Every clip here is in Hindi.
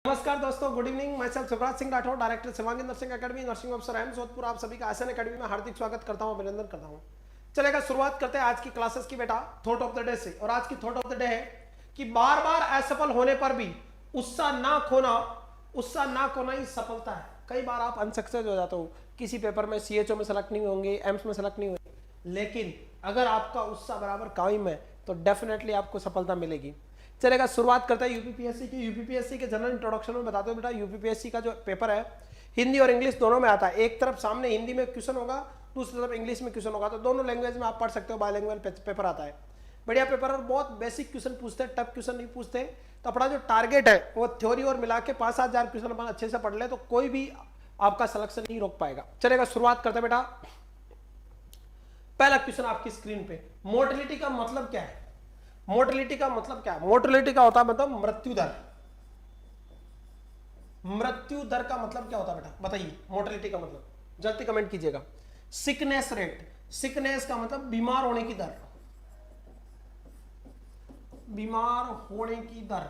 नमस्कार दोस्तों, गुड इवनिंग। मैं self Shivraj Singh Rathore, director Shivangi nursing academy, nursing officer एम जोधपुर। आप सभी का आसन एकेडमी में हार्दिक स्वागत करता हूं, अभिनंदन करता हूं। चलेगा, शुरुआत करते हैं आज की क्लासेस की बेटा, थॉट ऑफ द डे से। और आज की थॉट ऑफ द डे है कि बार बार असफल होने पर भी उत्साह ना खोना ही सफलता है। कई बार आप अनसक्सेस हो जाते हो, किसी पेपर में सीएचओ में सेलेक्ट नहीं होंगे, एम्स में सेलेक्ट नहीं होंगे, लेकिन अगर आपका उत्साह बराबर कायम है तो डेफिनेटली आपको सफलता मिलेगी। चलेगा, शुरुआत करते हैं यूपीपीएससी की। यूपीपीएससी के जनरल इंट्रोडक्शन में बताते हो बेटा, यूपीपीएससी का जो पेपर है हिंदी और इंग्लिश दोनों में आता है। एक तरफ सामने हिंदी में क्वेश्चन होगा, दूसरी तरफ इंग्लिश में क्वेश्चन होगा, तो दोनों लैंग्वेज में आप पढ़ सकते हो। बायलैंग्वेज पेपर आता है, बढ़िया पेपर, और बहुत बेसिक क्वेश्चन पूछते हैं, टफ क्वेश्चन नहीं पूछते। तो अपना जो टारगेट है वो थ्योरी और मिला के 5-7 हजार क्वेश्चन अपन अच्छे से पढ़ ले तो कोई भी आपका सिलेक्शन नहीं रोक पाएगा। चलेगा, शुरुआत करते हैं बेटा। पहला क्वेश्चन आपकी स्क्रीन पे, मोर्टेलिटी का मतलब क्या है? मोर्टेलिटी का मतलब क्या है? मोर्टेलिटी का होता है मतलब मृत्यु दर। मृत्यु दर का मतलब क्या होता है बेटा, बताइए। मोर्टेलिटी का मतलब जल्दी कमेंट कीजिएगा। सिकनेस रेट, सिकनेस का मतलब बीमार होने की दर, बीमार होने की दर।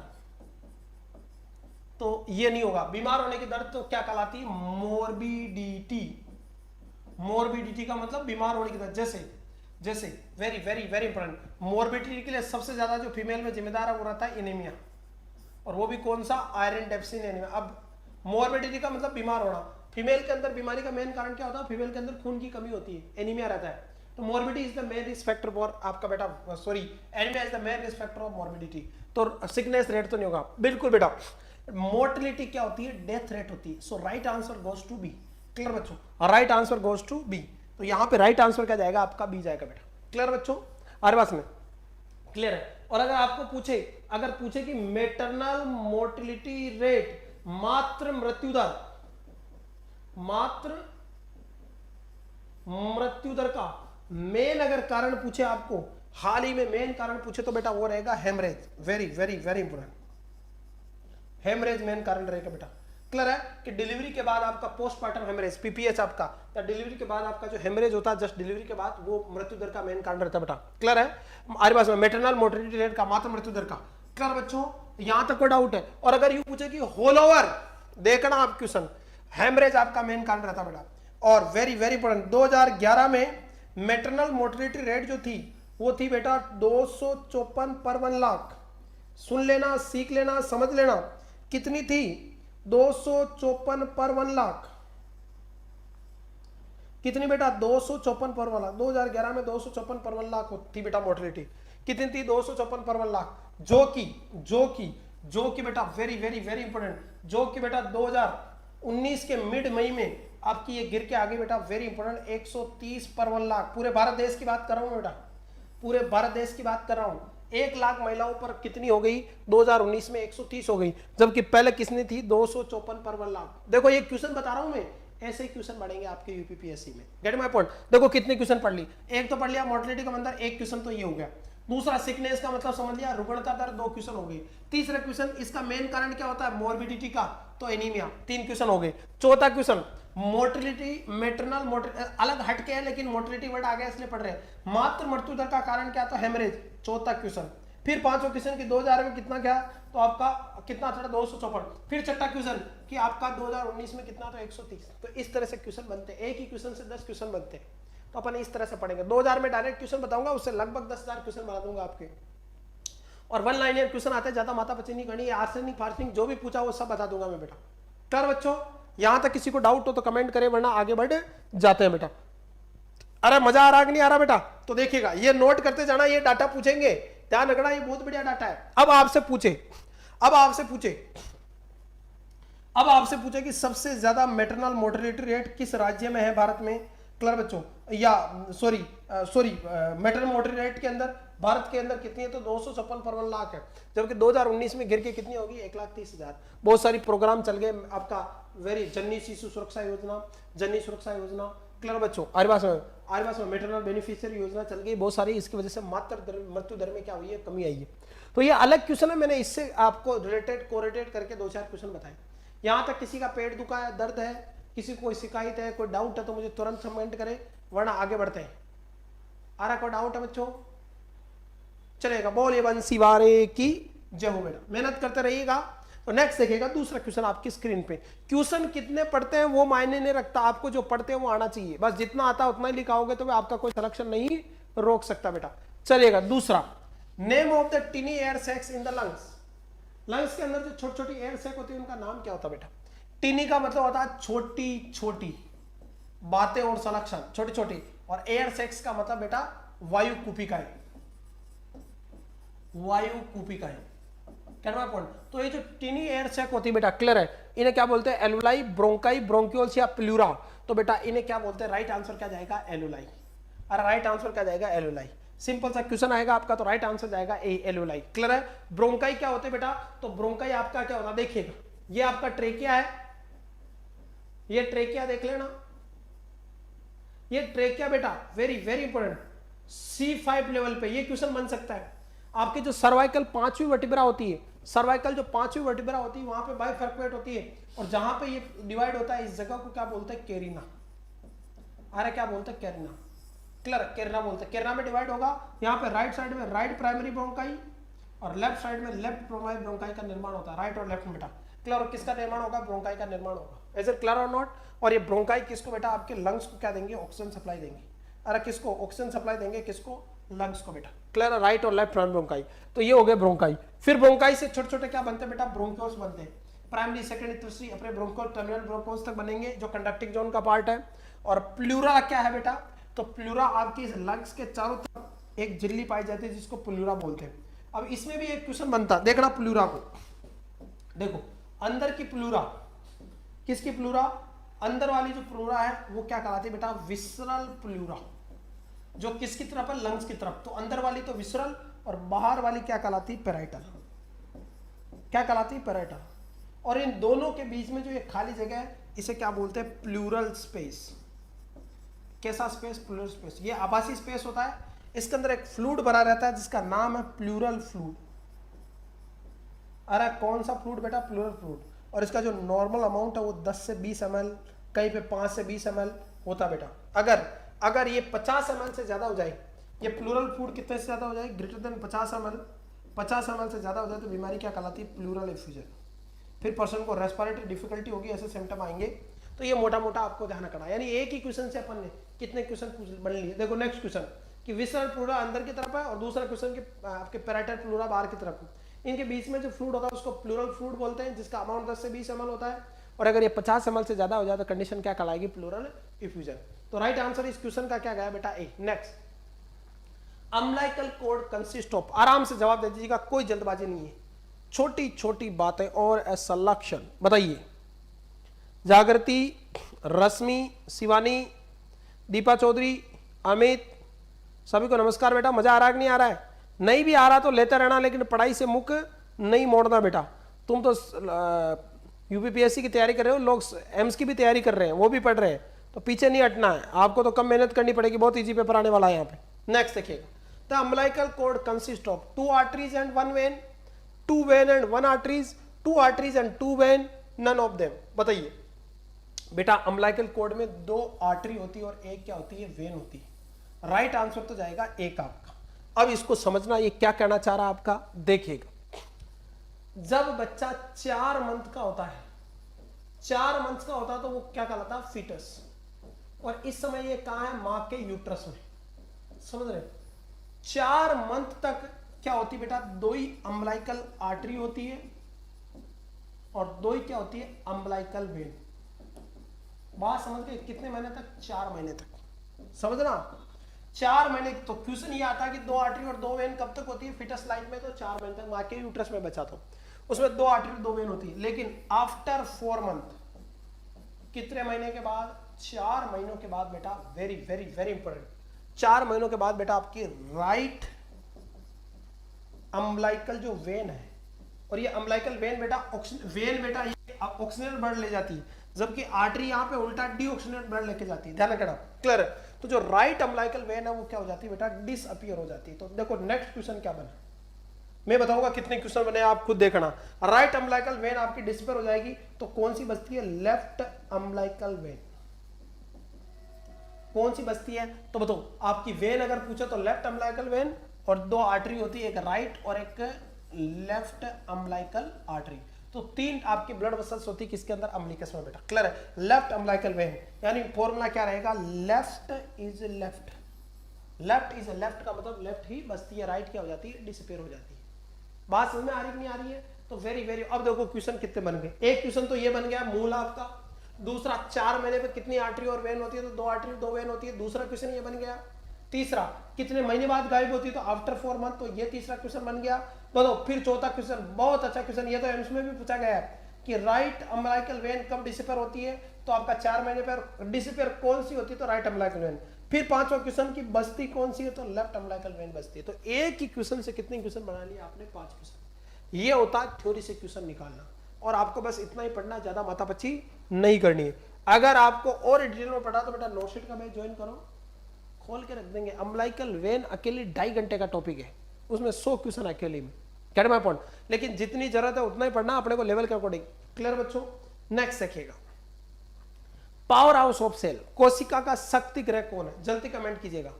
तो ये नहीं होगा, बीमार होने की दर तो क्या कहलाती है? मोर्बिडिटी। मोर्बिडिटी का मतलब बीमार होने की दर। जैसे very very very important, morbidity के लिए सबसे ज्यादा जो फीमेल में जिम्मेदार है वो रहता है एनीमिया, और वो भी कौन सा? Iron deficiency anaemia. अब मोर्बिडिटी का मतलब बीमार होना, फीमेल के अंदर बीमारी का मेन कारण क्या होता है? फीमेल के अंदर खून की कमी होती है, एनीमिया रहता है। तो morbidity is the main risk factor for आपका बेटा, sorry, anaemia is the main risk factor of morbidity. तो सिकनेस रेट तो नहीं होगा बिल्कुल बेटा। मोर्टेलिटी क्या होती है? डेथ रेट होती है। So right answer goes to B. Clear बच्चों? Right answer goes to B. तो यहां पे राइट आंसर क्या जाएगा? आपका बी जाएगा बेटा। क्लियर बच्चों? हर बात में क्लियर है। और अगर आपको पूछे कि मेटरनल मोर्टेलिटी रेट, मात्र मृत्यु दर का मेन अगर कारण पूछे आपको, हाल ही में मेन कारण पूछे, तो बेटा वो रहेगा haemorrhage. Very very very important, haemorrhage main कारण रहेगा बेटा। क्लियर है कि डिलीवरी के बाद आपका पोस्टमार्टम हेमरेज, पीपीएच आपका, या डिलीवरी के बाद आपका जो हेमरेज होता है जस्ट डिलीवरी के बाद, वो मृत्यु दर का मेन कारण रहता है बेटा। क्लियर है? हमारे पास में मेटरनल मोर्टेलिटी रेट का, मात्र मृत्यु दर का। क्लियर बच्चों? यहां तक कोई डाउट है? और अगर यूं पूछे कि होल ओवर, देखना आप क्वेश्चन, हेमरेज आपका मेन कारण रहता बेटा। और वेरी वेरी इंपॉर्टेंट, 2011 में मेटरनल मोर्टेलिटी रेट जो थी वो थी बेटा 254 पर 1 लाख। सुन लेना, सीख लेना, समझ लेना, कितनी थी? 254 पर 1 लाख। कितनी बेटा? 254 पर 1 लाख। 2011 में 254 पर 1 लाख थी बेटा मोर्टेलिटी। कितनी थी? 254 पर 1 लाख। जो कि बेटा वेरी वेरी वेरी इंपॉर्टेंट, जो कि बेटा 2019 के मिड मई में आपकी ये गिर के आगे बेटा, वेरी इंपॉर्टेंट, 130 पर 1 लाख। पूरे भारत देश की बात कर रहा हूं बेटा, पूरे भारत देश की बात कर रहा हूं। 1 लाख महिलाओं पर कितनी हो गई? 2019 में 130 हो गई, जबकि पहले किसने थी? 254 पर 1 लाख। देखो ये क्वेश्चन बता रहा हूं मैं, ऐसे ही क्वेश्चन बढ़ेंगे आपके यूपीपीएससी में। Gate my point? देखो कितने क्वेश्चन पढ़ ली, एक तो पढ़ लिया मोर्टेलिटी का मतलब, एक क्वेश्चन तो ये हो गया। दूसरा सिकनेस का मतलब समझ लिया, रुग्णता दर, 2 क्वेश्चन हो गए। तीसरा क्वेश्चन, इसका मेन कारण क्या होता है? मोर्बिडिटी का, तो एनीमिया, 3 क्वेश्चन हो गए। चौथा क्वेश्चन, मोर्टेलिटी, मेटरनल मोर्टेलिटी अलग हटके है लेकिन मोर्टेलिटी वर्ड आ गया इसलिए पढ़ रहे हैं। मात्र मृत्यु दर का कारण क्या था? हेमरेज, चौथा क्वेश्चन। फिर पांचों क्वेश्चन की 2000 में कितना गया, तो आपका कितना था? 254। फिर छठा क्वेश्चन कि आपका 2019 में कितना था? 130। तो इस तरह से क्वेश्चन बनते हैं, एक ही क्वेश्चन से 10 क्वेश्चन बनते हैं। तो अपन इस तरह से पढ़ेंगे। 2000 में डायरेक्ट क्वेश्चन बताऊंगा, उससे लगभग 10,000 क्वेश्चन बना दूंगा आपके। और 1 लाइनर क्वेश्चन आते हैं, ज्यादा माथा पची नहीं करनी, आर्सेनिक फार्सिंग जो भी पूछा वो सब बता दूंगा मैं बेटा। कर बच्चों, यहां तक किसी को डाउट हो तो कमेंट करें, वरना आगे बढ़ जाते हैं बेटा। अरे मजा आ रहा कि नहीं आ रहा बेटा? तो देखिएगा, ये नोट करते जाना, ये डाटा पूछेंगे, ध्यान रखना, ये बहुत बढ़िया डाटा है। अब आपसे पूछे कि सबसे ज्यादा मेटरनल मोर्टेलिटी रेट किस राज्य में है भारत में? क्लियर बच्चों? या सॉरी मेटरनल मोर्टेलिटी रेट के अंदर भारत के अंदर कितनी है? तो 256 पर 1 लाख है, जबकि 2019 में गिर के कितनी होगी? 1,30,000। बहुत सारी प्रोग्राम चल गए आपका, वेरी जननी शिशु सुरक्षा योजना, जननी सुरक्षा योजना। क्लियर बच्चों? आर्यवास में मेटरनल बेनिफिशियरी योजना चल गई बहुत सारी, इसकी वजह से मात्र मृत्यु दर में क्या हुई है? कमी आई है। तो ये अलग क्वेश्चन है, मैंने इससे आपको रिलेटेड कोरिलेटेड करके 2-4 क्वेश्चन बताए। यहां तक किसी का पेट दुखा है, दर्द है, किसी को कोई शिकायत है, कोई डाउट है, तो मुझे तुरंत कमेंट करें, वरना आगे बढ़ते हैं। आ रहा कोई डाउट है बच्चों? चलेगा, बोलिए बंसी वारे की जय हो बेटा। मेहनत करते रहिएगा, तो नेक्स्ट देखिएगा दूसरा क्वेश्चन आपकी स्क्रीन पे। क्वेश्चन कितने पढ़ते हैं वो मायने नहीं रखता, आपको जो पढ़ते हैं वो आना चाहिए, बस जितना आता है उतना ही लिखाओगे तो आपका कोई सिलेक्शन नहीं रोक सकता बेटा। चलिएगा दूसरा, name of the टिनी air sacs in the lungs. Lungs के अंदर जो छोटी छोटी एयर सैक होती है उनका नाम क्या होता है बेटा? टिनी का मतलब होता है छोटी छोटी बातें और सिलेक्शन, छोटी छोटी, और एयर सैक्स का मतलब बेटा वायु कूपिकाएं, वायु कूपिकाएं। कहना पॉइंट, तो ये जो टिनी एयर सैक होती है बेटा, क्लियर है, इन्हें क्या बोलते हैं? एलुलाई, ब्रोंकाई, ब्रोंक्यूल्स या प्लूरा। तो बेटा इन्हें क्या बोलते हैं? राइट आंसर क्या जाएगा? एलुलाई। अरे राइट आंसर क्या जाएगा? एलुलाई। सिंपल सा क्वेश्चन आएगा आपका, तो राइट आंसर जाएगा ए, एलुलाई। क्लियर है? ब्रोंकाई क्या होते हैं बेटा? तो ब्रोंकाई आपका क्या होता है, देखिएगा ये आपका ट्रेकिया है, ये ट्रेकिया देख लेना, ये ट्रेकिया बेटा very very important, C5 level पे ये क्वेश्चन बन सकता है। आपकी जो सर्वाइकल पांचवी वर्टिब्रा होती है, सर्वाइकल जो पांचवी वर्टिब्रा होती है वहां पे बाइफर्कुएट होती है, और जहां पे ये डिवाइड होता है इस जगह को क्या बोलते हैं? केरिना। अरे क्या बोलते हैं? केरिना। क्लियर? केरिना बोलते हैं। केरिना में डिवाइड होगा, यहाँ पे राइट साइड में राइट प्राइमरी ब्रोंकाई और लेफ्ट साइड में लेफ्ट प्राइमरी ब्रोंकाई का निर्माण होता है, राइट और लेफ्ट में बेटा। क्लियर? और किसका निर्माण होगा? ब्रोंकाई का निर्माण होगा। इज इट क्लियर और नॉट? और ये ब्रोंकाई किसको बेटा? आपके लंग्स को क्या देंगे? ऑक्सीजन सप्लाई देंगे। अरे किसको? ऑक्सीजन सप्लाई देंगे, किसको? लंग्स को बेटा। क्लियर? राइट और लेफ्ट प्राइमरी ब्रोंकाई। तो ये हो गए ब्रोंकाई। फिर ब्रोंकाई से छोटे छोटे क्या बनते हैं बेटा? ब्रोंक्यूल्स बनते हैं। प्राइमरी, सेकेंडरी, तीसरी अपने ब्रोंकोल, टर्मिनल ब्रोंकोल्स तक बनेंगे जो कंडक्टिंग जोन का पार्ट है। और प्लूरा क्या है बेटा? तो प्लूरा आपकी लंग्स के चारों तरफ एक झिल्ली पाई जाती है जिसको प्लूरा बोलते हैं। अब इसमें भी एक क्वेश्चन बनता है, देखना प्लूरा को, देखो अंदर की प्लूरा, किसकी प्लूरा? अंदर वाली जो प्लूरा है वो क्या कहलाती है बेटा? Visceral pleura. जो किसकी तरफ है? लंग्स की तरफ। तो अंदर वाली तो विसरल, और बाहर वाली क्या कहलाती है? पेराइटल। क्या कहलाती है? पेराइटल। और इन दोनों के बीच में जो ये खाली जगह है इसे क्या बोलते हैं? Plural space. कैसा स्पेस? Plural space. ये आभासी स्पेस होता है, इसके अंदर एक फ्लूइड भरा रहता है जिसका नाम है प्लूरल फ्लूइड। अरे कौन सा फ्लूइड बेटा? Pleural fluid. और इसका जो नॉर्मल अमाउंट है वो 10 से 20 ml, कहीं पे 5 से 20 ml होता है बेटा। अगर ये 50 ml से ज्यादा हो जाए, ये प्लूरल फ्लूइड कितने से ज्यादा हो जाए? ग्रेटर देन 50 ml, 50 ml से ज्यादा हो जाए तो बीमारी क्या कहलाती है? Pleural effusion. फिर पर्सन को रेस्पिरेटरी डिफिकल्टी होगी, ऐसे सिम्टम आएंगे। तो ये मोटा मोटा आपको ध्यान रखना, यानी एक ही क्वेश्चन से अपन ने कितने क्वेश्चन बन लिए। देखो नेक्स्ट क्वेश्चन कि विसरल प्लूरा अंदर की तरफ है और दूसरा क्वेश्चन कि आपके पेराइटल प्लूरा बाहर की तरफ है। इनके बीच में जो फ्लूइड होता है उसको प्लूरल फ्लूइड बोलते हैं, जिसका अमाउंट 10 से 20 ml होता है। और अगर ये 50 ml से ज्यादा हो जाए तो कंडीशन क्या कहलाएगी? Pleural effusion. तो राइट आंसर इस क्वेश्चन का क्या गया बेटा? A. Next, umbilical cord consist of, आराम से जवाब दे दीजिएगा, कोई जल्दबाजी नहीं है, छोटी छोटी बातें और सलेक्शन। बताइए। जागृति, रश्मि, शिवानी, दीपा चौधरी, अमित, सभी को नमस्कार बेटा। मजा आ रहा है कि नहीं आ रहा है? नहीं भी आ रहा तो लेते रहना, लेकिन पढ़ाई से मुख नहीं मोड़ना बेटा। तुम तो यूपीपीएससी की तैयारी कर रहे हो, लोग एम्स की भी तैयारी कर रहे हैं, वो भी पढ़ रहे हैं, तो पीछे नहीं हटना है। आपको तो कम मेहनत करनी पड़ेगी, बहुत इजी पेपर आने वाला है यहाँ पे। नेक्स्ट देखिएगा, the umbilical cord consist of 2 arteries and 1 vein, 2 vein and 1 arteries, 2 arteries and 2 vein, none of them. बताइए बेटा, अम्बिलिकल कॉर्ड में 2 आर्टरी होती है और एक क्या होती है? वेन होती है। राइट आंसर तो जाएगा एक आपका। अब इसको समझना, ये क्या कहना चाह रहा है आपका, देखिएगा। जब बच्चा 4 मंथ का होता है, 4 मंथ का होता है तो वो क्या कहलाता है? फीटस। और इस समय ये कहां है? मां के यूट्रस में। समझ रहे? 4 मंथ तक क्या होती है बेटा? 2 ही अम्बिलिकल आर्टरी होती है और 2 ही क्या होती है? Umbilical when. बात समझ गए? कितने महीने तक? 4 महीने तक। समझना? 4 महीने। तो क्वेश्चन ये आता है कि 2 आर्टरी और 2 वेन कब तक होती है फिटस लाइफ में? तो 4 महीने तक मां के यूट्रस में बचा, तो उसमें 2 आर्टरी और 2 वेन होती है। लेकिन आफ्टर 4 मंथ, कितने महीने के बाद? 4 महीनों के बाद बेटा, वेरी वेरी वेरी इंपॉर्टेंट, 4 महीनों के बाद बेटा आपकी राइट अम्बिलिकल जो वेन है, और ये अम्बिलिकल वेन बेटा वेन बेटा ये ऑक्सीजन ब्लड ले जाती है, जबकि आर्टरी यहाँ पे उल्टा डीऑक्सीजनेट ब्लड लेके जाती है। ध्यान रखना, क्लियर है? तो जो राइट अम्बिलिकल वेन है वो क्या हो जाती है बेटा? डिसअपीयर हो जाती है। तो देखो नेक्स्ट क्वेश्चन क्या बना, मैं बताऊंगा कितने क्वेश्चन बने, आप खुद देखना। राइट अम्बिलिकल वेन आपकी डिसअपीयर हो जाएगी तो कौन सी बचती है? Left umbilical when. कौन सी बचती है? तो बताओ, आपकी वेन अगर पूछे तो लेफ्ट अम्बिलिकल वेन, और 2 आर्टरी होती है, एक राइट और एक लेफ्ट अम्बिलिकल आर्टरी। तो 3 आपकी ब्लड वेसल्स होती है किसके अंदर, अम्बिलिकस में बेटा। क्लियर है। लेफ्ट अम्बिलिकल वेन, यानी फॉर्मूला क्या रहेगा, left is left. Left is left का मतलब लेफ्ट ही बचती है, राइट क्या हो जाती है, डिसअपीयर हो जाती है। बात समझ में आ रही कि नहीं आ रही है? तो वेरी वेरी। अब देखो क्वेश्चन कितने बन गए। एक क्वेश्चन तो ये बन गया मूल आपका। दूसरा 4 महीने पे कितनी आर्टरी और वेन होती है, तो 2 आर्टरी 2 वेन होती है, दूसरा क्वेश्चन ये बन गया। तीसरा कितने महीने बाद गायब होती है, तो आफ्टर 4 मंथ, तो ये तीसरा क्वेश्चन बन गया। तो फिर चौथा क्वेश्चन, बहुत अच्छा क्वेश्चन, ये तो एम्स में भी पूछा गया है कि राइट अम्बिलिकल वेन कब डिसअपीयर होती है, तो आपका 4 महीने पर डिसअपीयर कौन सी होती है, तो राइट अम्बिलिकल वेन। फिर 5वां क्वेश्चन की बचती कौन सी है, तो लेफ्ट अम्बिलिकल वेन बचती है। तो एक ही क्वेश्चन से कितने क्वेश्चन बना लिए आपने, 5 क्वेश्चन। ये होता है थ्योरी से क्वेश्चन निकालना, और आपको बस इतना ही पढ़ना, ज्यादा माथापच्ची नहीं करनी है। अगर आपको और डिटेल में पढ़ा तो बेटा नोटशीट का बैच ज्वाइन करो, खोल के रख देंगे। अम्बिलिकल वेन अकेली 2.5 घंटे का टॉपिक है, उसमें 100 क्वेश्चन अकेले में, गेट माय पॉइंट। लेकिन जितनी जरूरत है उतना ही पढ़ना अपने को, लेवल के अकॉर्डिंग। क्लियर बच्चों? नेक्स्ट देखिएगा, पावर हाउस ऑफ सेल, कोशिका का शक्ति ग्रह कौन है, जल्दी कमेंट कीजिएगा।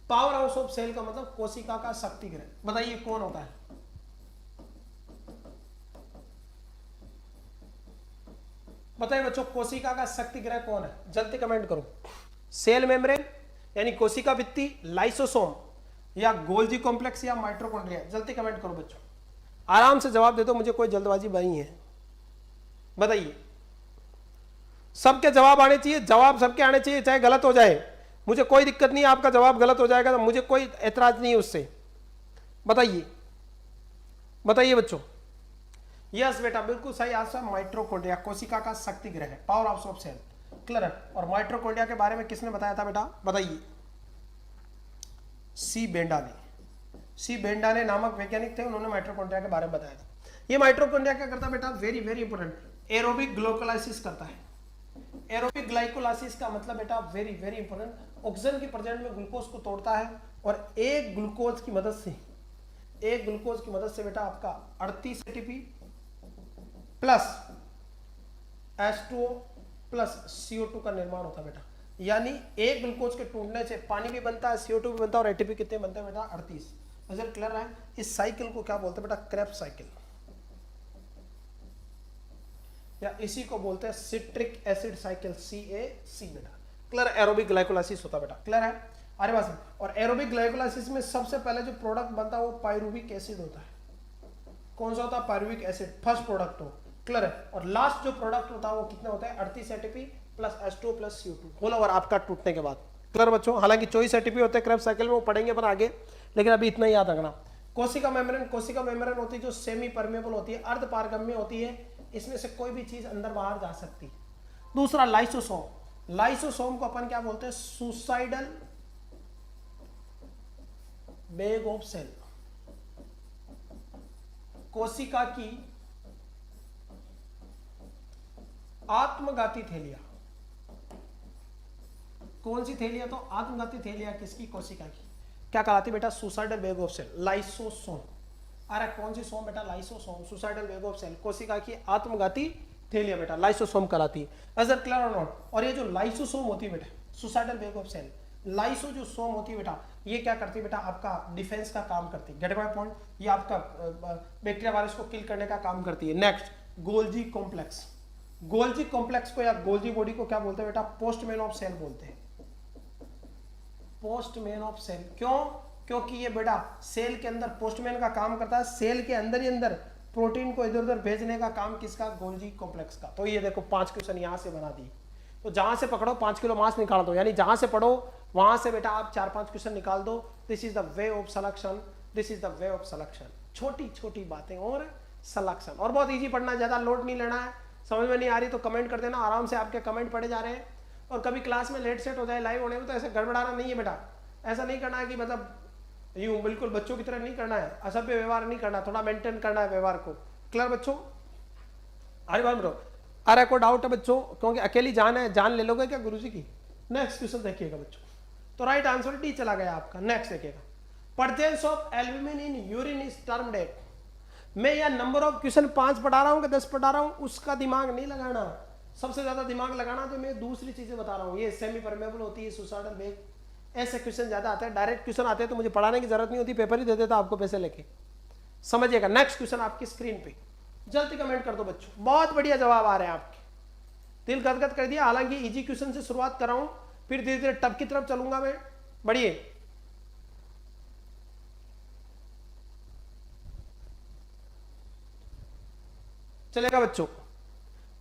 पावर हाउस ऑफ सेल का मतलब कोशिका का शक्ति ग्रह, बताइए कौन होता है? बताइए बच्चों, कोशिका का शक्ति ग्रह कौन है, जल्दी कमेंट करो। सेल मेम्ब्रेन यानी कोशिका भित्ति, लाइसोसोम, या गोल्जी कॉम्प्लेक्स, या माइटोकॉन्ड्रिया, जल्दी कमेंट करो बच्चों। आराम से जवाब दे दो, मुझे कोई जल्दबाजी नहीं है। बताइए, सबके जवाब आने चाहिए, जवाब सबके आने चाहिए, चाहे गलत हो जाए मुझे कोई दिक्कत नहीं है। आपका जवाब गलत हो जाएगा तो मुझे कोई ऐतराज नहीं है उससे। बताइए बताइए बच्चों। यस बेटा, बिल्कुल सही आंसर, माइटोकॉन्ड्रिया कोशिका का शक्ति ग्रह है, power house of cell. Clear है। और माइटोकॉन्ड्रिया के बारे में किसने बताया था बेटा, बताइए? सी बेंडाले नामक वैज्ञानिक थे, उन्होंने माइटोकॉन्ड्रिया के बारे में बताया था। ये माइटोकॉन्ड्रिया क्या करता है बेटा, very very important, aerobic glycolysis करता है। एरोबिक ग्लाइकोलाइसिस का मतलब बेटा वेरी वेरी इंपॉर्टेंट, ऑक्सीजन की प्रेजेंट में ग्लूकोज को तोड़ता है, और एक ग्लूकोज की मदद से बेटा आपका 38 ATP plus H2O plus CO2 का निर्माण होता है बेटा। यानी एक ग्लूकोज के टूटने से पानी भी बनता है, CO2 भी बनता है, और एटीपी कितने बनते हैं बेटा, 38। नजर क्लियर है? इस साइकिल को क्या बोलते हैं बेटा, क्रेब्स साइकिल, या इसी को बोलते हैं सिट्रिक एसिड साइकिल, CAC बेटा। क्लियर? एरोबिक ग्लाइकोलाइसिस होता है बेटा। क्लियर है? अरे बस। और एरोबिक ग्लाइकोलाइसिस में सबसे पहले जो प्रोडक्ट बनता है वो पायरुविक एसिड होता है। कौन सा होता है, पायरुविक एसिड, फर्स्ट प्रोडक्ट हो। क्लियर है? और लास्ट जो प्रोडक्ट होता है वो कितना होता है, 38 ATP plus H2O plus CO2 whole over आपका टूटने के बाद। क्लियर बच्चों? हालांकि 24 एटीपी होते हैं क्रेब्स साइकिल में, वो पढ़ेंगे पर आगे, लेकिन अभी इतना ही याद रखना। कोशिका मेम्ब्रेन होती है जो सेमी परमेबल होती है, अर्ध पारगम्य होती है, इसमें से कोई भी चीज अंदर बाहर जा सकती है। दूसरा लाइसोसोम को अपन क्या बोलते हैं, सुसाइडल बैग ऑफ सेल, कोशिका की आत्मघाती थैलिया। कौन सी थैलिया, तो आत्मघाती थैलिया किसकी, कोशिका की, क्या कहलाती बेटा, suicidal bag of cell, lysosome. अरे कौन सी सोम बेटा, lysosome, suicidal bag of cell, कोशिका की आत्मघाती थैलिया बेटा, लाइसोसोम कहलाती है। इज इट क्लियर और नॉट? और ये जो लाइसोसोम होती है बेटा, सुसाइडल बैग ऑफ सेल, लाइसो जो सोम होती है बेटा, ये क्या करती है बेटा, आपका डिफेंस का काम करती है। Gate my point? ये आपका बैक्टीरिया वायरस को किल करने का काम करती है। नेक्स्ट, गोल्जी कॉम्प्लेक्स को या गोल्जी बॉडी को क्या बोलते हैं बेटा, पोस्टमैन ऑफ सेल बोलते हैं। पोस्टमैन ऑफ सेल क्यों? क्योंकि ये बेटा सेल के अंदर पोस्टमैन का काम करता है, सेल के अंदर ही अंदर प्रोटीन को इधर उधर भेजने का काम किसका, गोल्जी कॉम्प्लेक्स का। तो ये देखो 5 क्वेश्चन यहां से बना दी। तो जहां से पकड़ो 5 किलो मास निकाल दो, यानी जहां से पढ़ो वहां से बेटा आप 4-5 क्वेश्चन निकाल दो। This is the way of selection, छोटी छोटी बातें और सिलेक्शन, और बहुत इजी पढ़ना, ज्यादा लोड नहीं लेना है। समझ में नहीं आ रही तो कमेंट कर देना, आराम से आपके कमेंट पढ़े जा रहे हैं। और कभी क्लास में लेट सेट हो जाए लाइव होने में तो ऐसे गड़बड़ाना नहीं है बेटा, ऐसा नहीं करना है कि मतलब यूं बिल्कुल बच्चों की तरह नहीं करना है, असभ्य व्यवहार नहीं करना, थोड़ा मेंटेन करना है व्यवहार को। क्लियर बच्चों? अरे भाई ब्रो, अरे कोई डाउट है बच्चों? क्योंकि अकेली जान है, जान ले लोगे क्या गुरुजी की? नेक्स्ट क्वेश्चन देखिएगा बच्चों। तो राइट आंसर डी चला गया आपका। नेक्स्ट देखिएगा, presence of albumin in urine is termed at. मैं यह नंबर ऑफ क्वेश्चन 5 पढ़ा रहा हूं कि 10 पढ़ा रहा हूं उसका दिमाग नहीं लगाना, सबसे ज्यादा दिमाग लगाना तो मैं दूसरी चीजें बता रहा हूं। ये सेमी परमेबल होती है, सुसाइडल बैग, ऐसे क्वेश्चन ज्यादा आते हैं। डायरेक्ट क्वेश्चन आते हैं तो मुझे पढ़ाने की जरूरत नहीं होती, पेपर ही दे देता आपको पैसे लेके। समझिएगा। नेक्स्ट क्वेश्चन आपकी स्क्रीन पे जल्दी कमेंट कर दो बच्चों, बहुत बढ़िया जवाब आ रहे हैं आपके, दिल गदगद कर दिया। हालांकि इजी क्वेश्चन से शुरुआत कर रहा हूं, फिर धीरे धीरे टफ की तरफ चलूंगा मैं। बढ़िए, चलेगा बच्चों।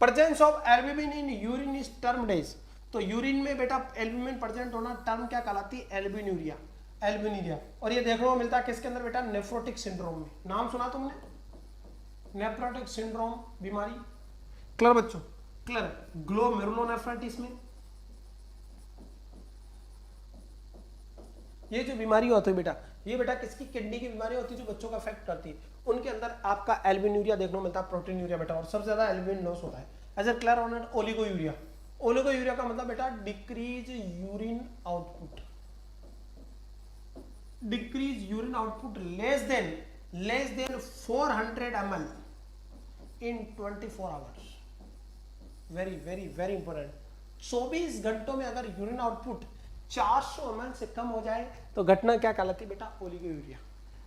Presence of albumin in urine is termed as, तो यूरिन में बेटा एल्ब्यूमिन प्रेजेंट होना टर्म क्या कहलाती है? एल्ब्यूमिनुरिया, एल्ब्यूमिनुरिया। और ये देखने को मिलता है किसके अंदर बेटा? नेफ्रोटिक सिंड्रोम में। नाम सुना तुमने? नेफ्रोटिक सिंड्रोम बीमारी, क्लियर बच्चों? क्लियर। ग्लोमेरुलोनेफ्राइटिस में ये जो बीमारी होती है बेटा, ये बेटा किसकी? किडनी की बीमारी होती है जो बच्चों का अफेक्ट करती है, उनके अंदर आपका एल्ब्यूमिनुरिया देखने को मिलता है, प्रोटीनयूरिया बेटा, और सबसे ज्यादा एल्ब्यूमिन लॉस होता है। Is clear on it, oliguria. Oliguria का मतलब बेटा decrease urine output, decrease urine output less than 400 ml in 24 hours. Very very very important. 24 घंटों में अगर यूरिन आउटपुट 400 ml से कम हो जाए तो घटना क्या कहलाती है बेटा? ओलिगोयूरिया।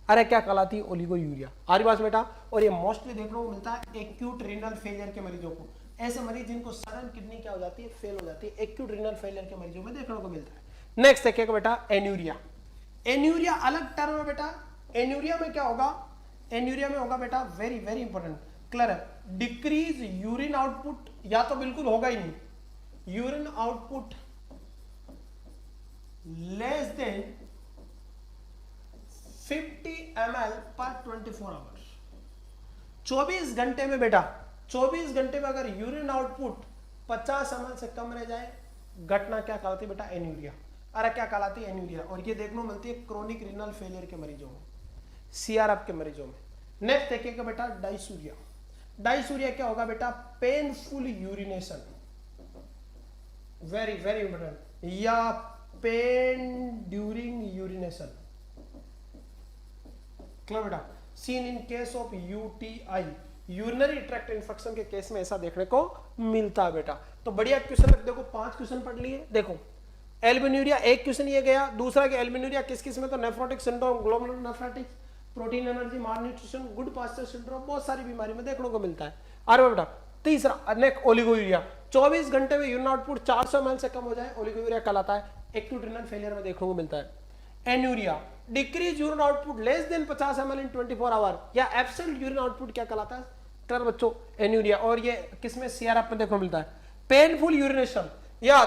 अरे क्या कहलाती है? ओलिगोयूरिया। आ रही बात बेटा? और ये मोस्टली देखने को मिलता है एक्यूट रीनल फेलियर के मरीजों को, ऐसे मरीज जिनको सडन किडनी क्या हो जाती है? फेल हो जाती है, एक्यूट रीनल फेलियर के मरीजों में देखने को मिलता है। नेक्स्ट देखिएगा बेटा, एन्यूरिया। एन्यूरिया अलग टर्म है बेटा। एन्यूरिया में क्या होगा? एन्यूरिया में होगा बेटा, वेरी वेरी इंपॉर्टेंट, क्लियर है, डिक्रीज यूरिन आउटपुट, या तो बिल्कुल होगा ही नहीं, urine output less than 50 ml पर 24 आवर्स। 24 घंटे में बेटा, 24 घंटे में अगर यूरिन आउटपुट 50 ml से कम रह जाए, घटना क्या कहलाती है बेटा? एन्यूरिया। अरे क्या कहलाती है? एन्यूरिया। और ये देखने को मिलती है क्रोनिक रीनल फेलियर के मरीजों में, सीआरएफ के मरीजों में। नेक्स्ट देखिएगा बेटा, डाइसूरिया। डाइसूरिया क्या होगा बेटा? Painful urination, very very important, या पेन ड्यूरिंग यूरिनेशन, क्लियर बेटा? Seen in case of UTI, urinary tract infection के केस में ऐसा देखने को मिलता है बेटा। तो बढ़िया क्वेश्चन, देखो 5 क्वेश्चन पढ़ लिए। देखो एल्ब्यूमिनुरिया एक क्वेश्चन ये गया, दूसरा कि एल्ब्यूमिनुरिया किस किस में? तो nephrotic syndrome, glomerulonephritis, protein energy malnutrition, Goodpasture syndrome, बहुत सारी बीमारी में देखने को मिलता है। अरे बेटा तीसरा, नेक्स्ट ओलिगोयूरिया, 24 घंटे में यूरिन आउटपुट 400 ml से कम हो जाए, ओलिगोयूरिया कहलाता है, एक्यूट रीनल फेलियर में देखने को मिलता है। Anuria, decrease urine output less than 50 ml in 24 hour, या एब्सेंट यूरिन आउटपुट क्या कहलाता है? क्लियर बच्चों? एन्यूरिया। और ये किसमें? सीआरएफ में देखने को मिलता है। पेनफुल यूरिनेशन, या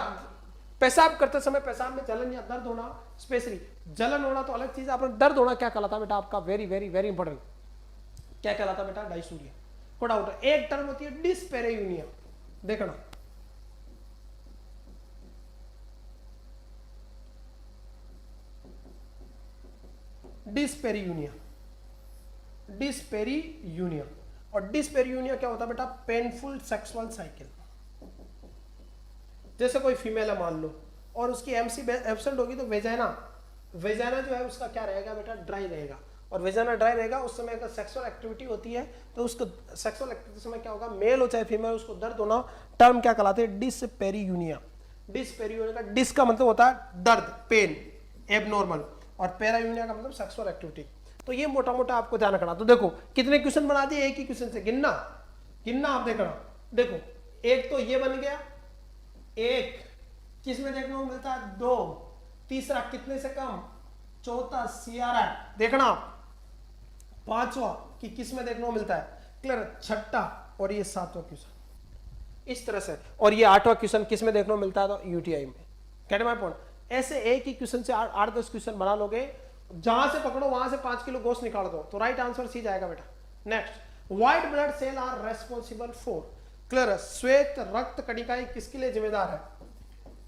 पेशाब करते समय पेशाब में जलन या दर्द होना, स्पेशली जलन होना तो अलग चीज, आपने दर्द होना क्या कहलाता है बेटा? आपका वेरी वेरी वेरी इंपॉर्टेंट, क्या कहलाता है बेटा? डाइसूरिया। कोई डाउट है? एक टर्म होती है डिस्पेरेयूनिया, देखना, डिस्पेरियूनिया, डिस्पेरियूनिया। और डिस्पेरियूनिया क्या होता है बेटा? Painful sexual cycle. जैसे कोई फीमेल है मान लो, और उसकी एमसी एब्सेंट होगी, तो वेजाइना, वेजाइना जो है उसका क्या रहेगा बेटा? ड्राई रहेगा। और वेजाइना ड्राई रहेगा, उस समय अगर सेक्सुअल एक्टिविटी होती है तो उसको सेक्सुअल एक्टिविटी समय क्या होगा? मेल हो चाहे फीमेल, उसको दर्द होना, टर्म क्या कहलाते हैं? डिस्पेरियूनिया। डिस्पेरियूनिया का डिस का मतलब होता है दर्द, पेन, एबनॉर्मल, और पेरायूनिया का मतलब सेक्सुअल एक्टिविटी। तो ये मोटा मोटा आपको ध्यान रखना। तो देखो कितने क्वेश्चन बना दिए एक ही क्वेश्चन से, गिनना गिनना आप देखना। देखो एक तो ये बन गया, एक किसमें देखने को मिलता है? 2, तीसरा कितने से कम? चौथा सीआरएफ, देखना, पांचवा कि किसमें देखने को मिलता है? क्लियर? छठा, और ये 7वां क्वेश्चन इस तरह से, और ये 8वां क्वेश्चन किसमें देखने को मिलता है? तो यूटीआई में। Get my point? ऐसे एक ही क्वेश्चन से 8-10 क्वेश्चन बना लोगे, जहां से पकड़ो वहां से 5 किलो गोश्त निकाल दो, तो राइट आंसर सी जाएगा बेटा। Next, white blood cell are responsible for, clear है, श्वेत रक्त कणिकाएं किसके लिए जिम्मेदार है?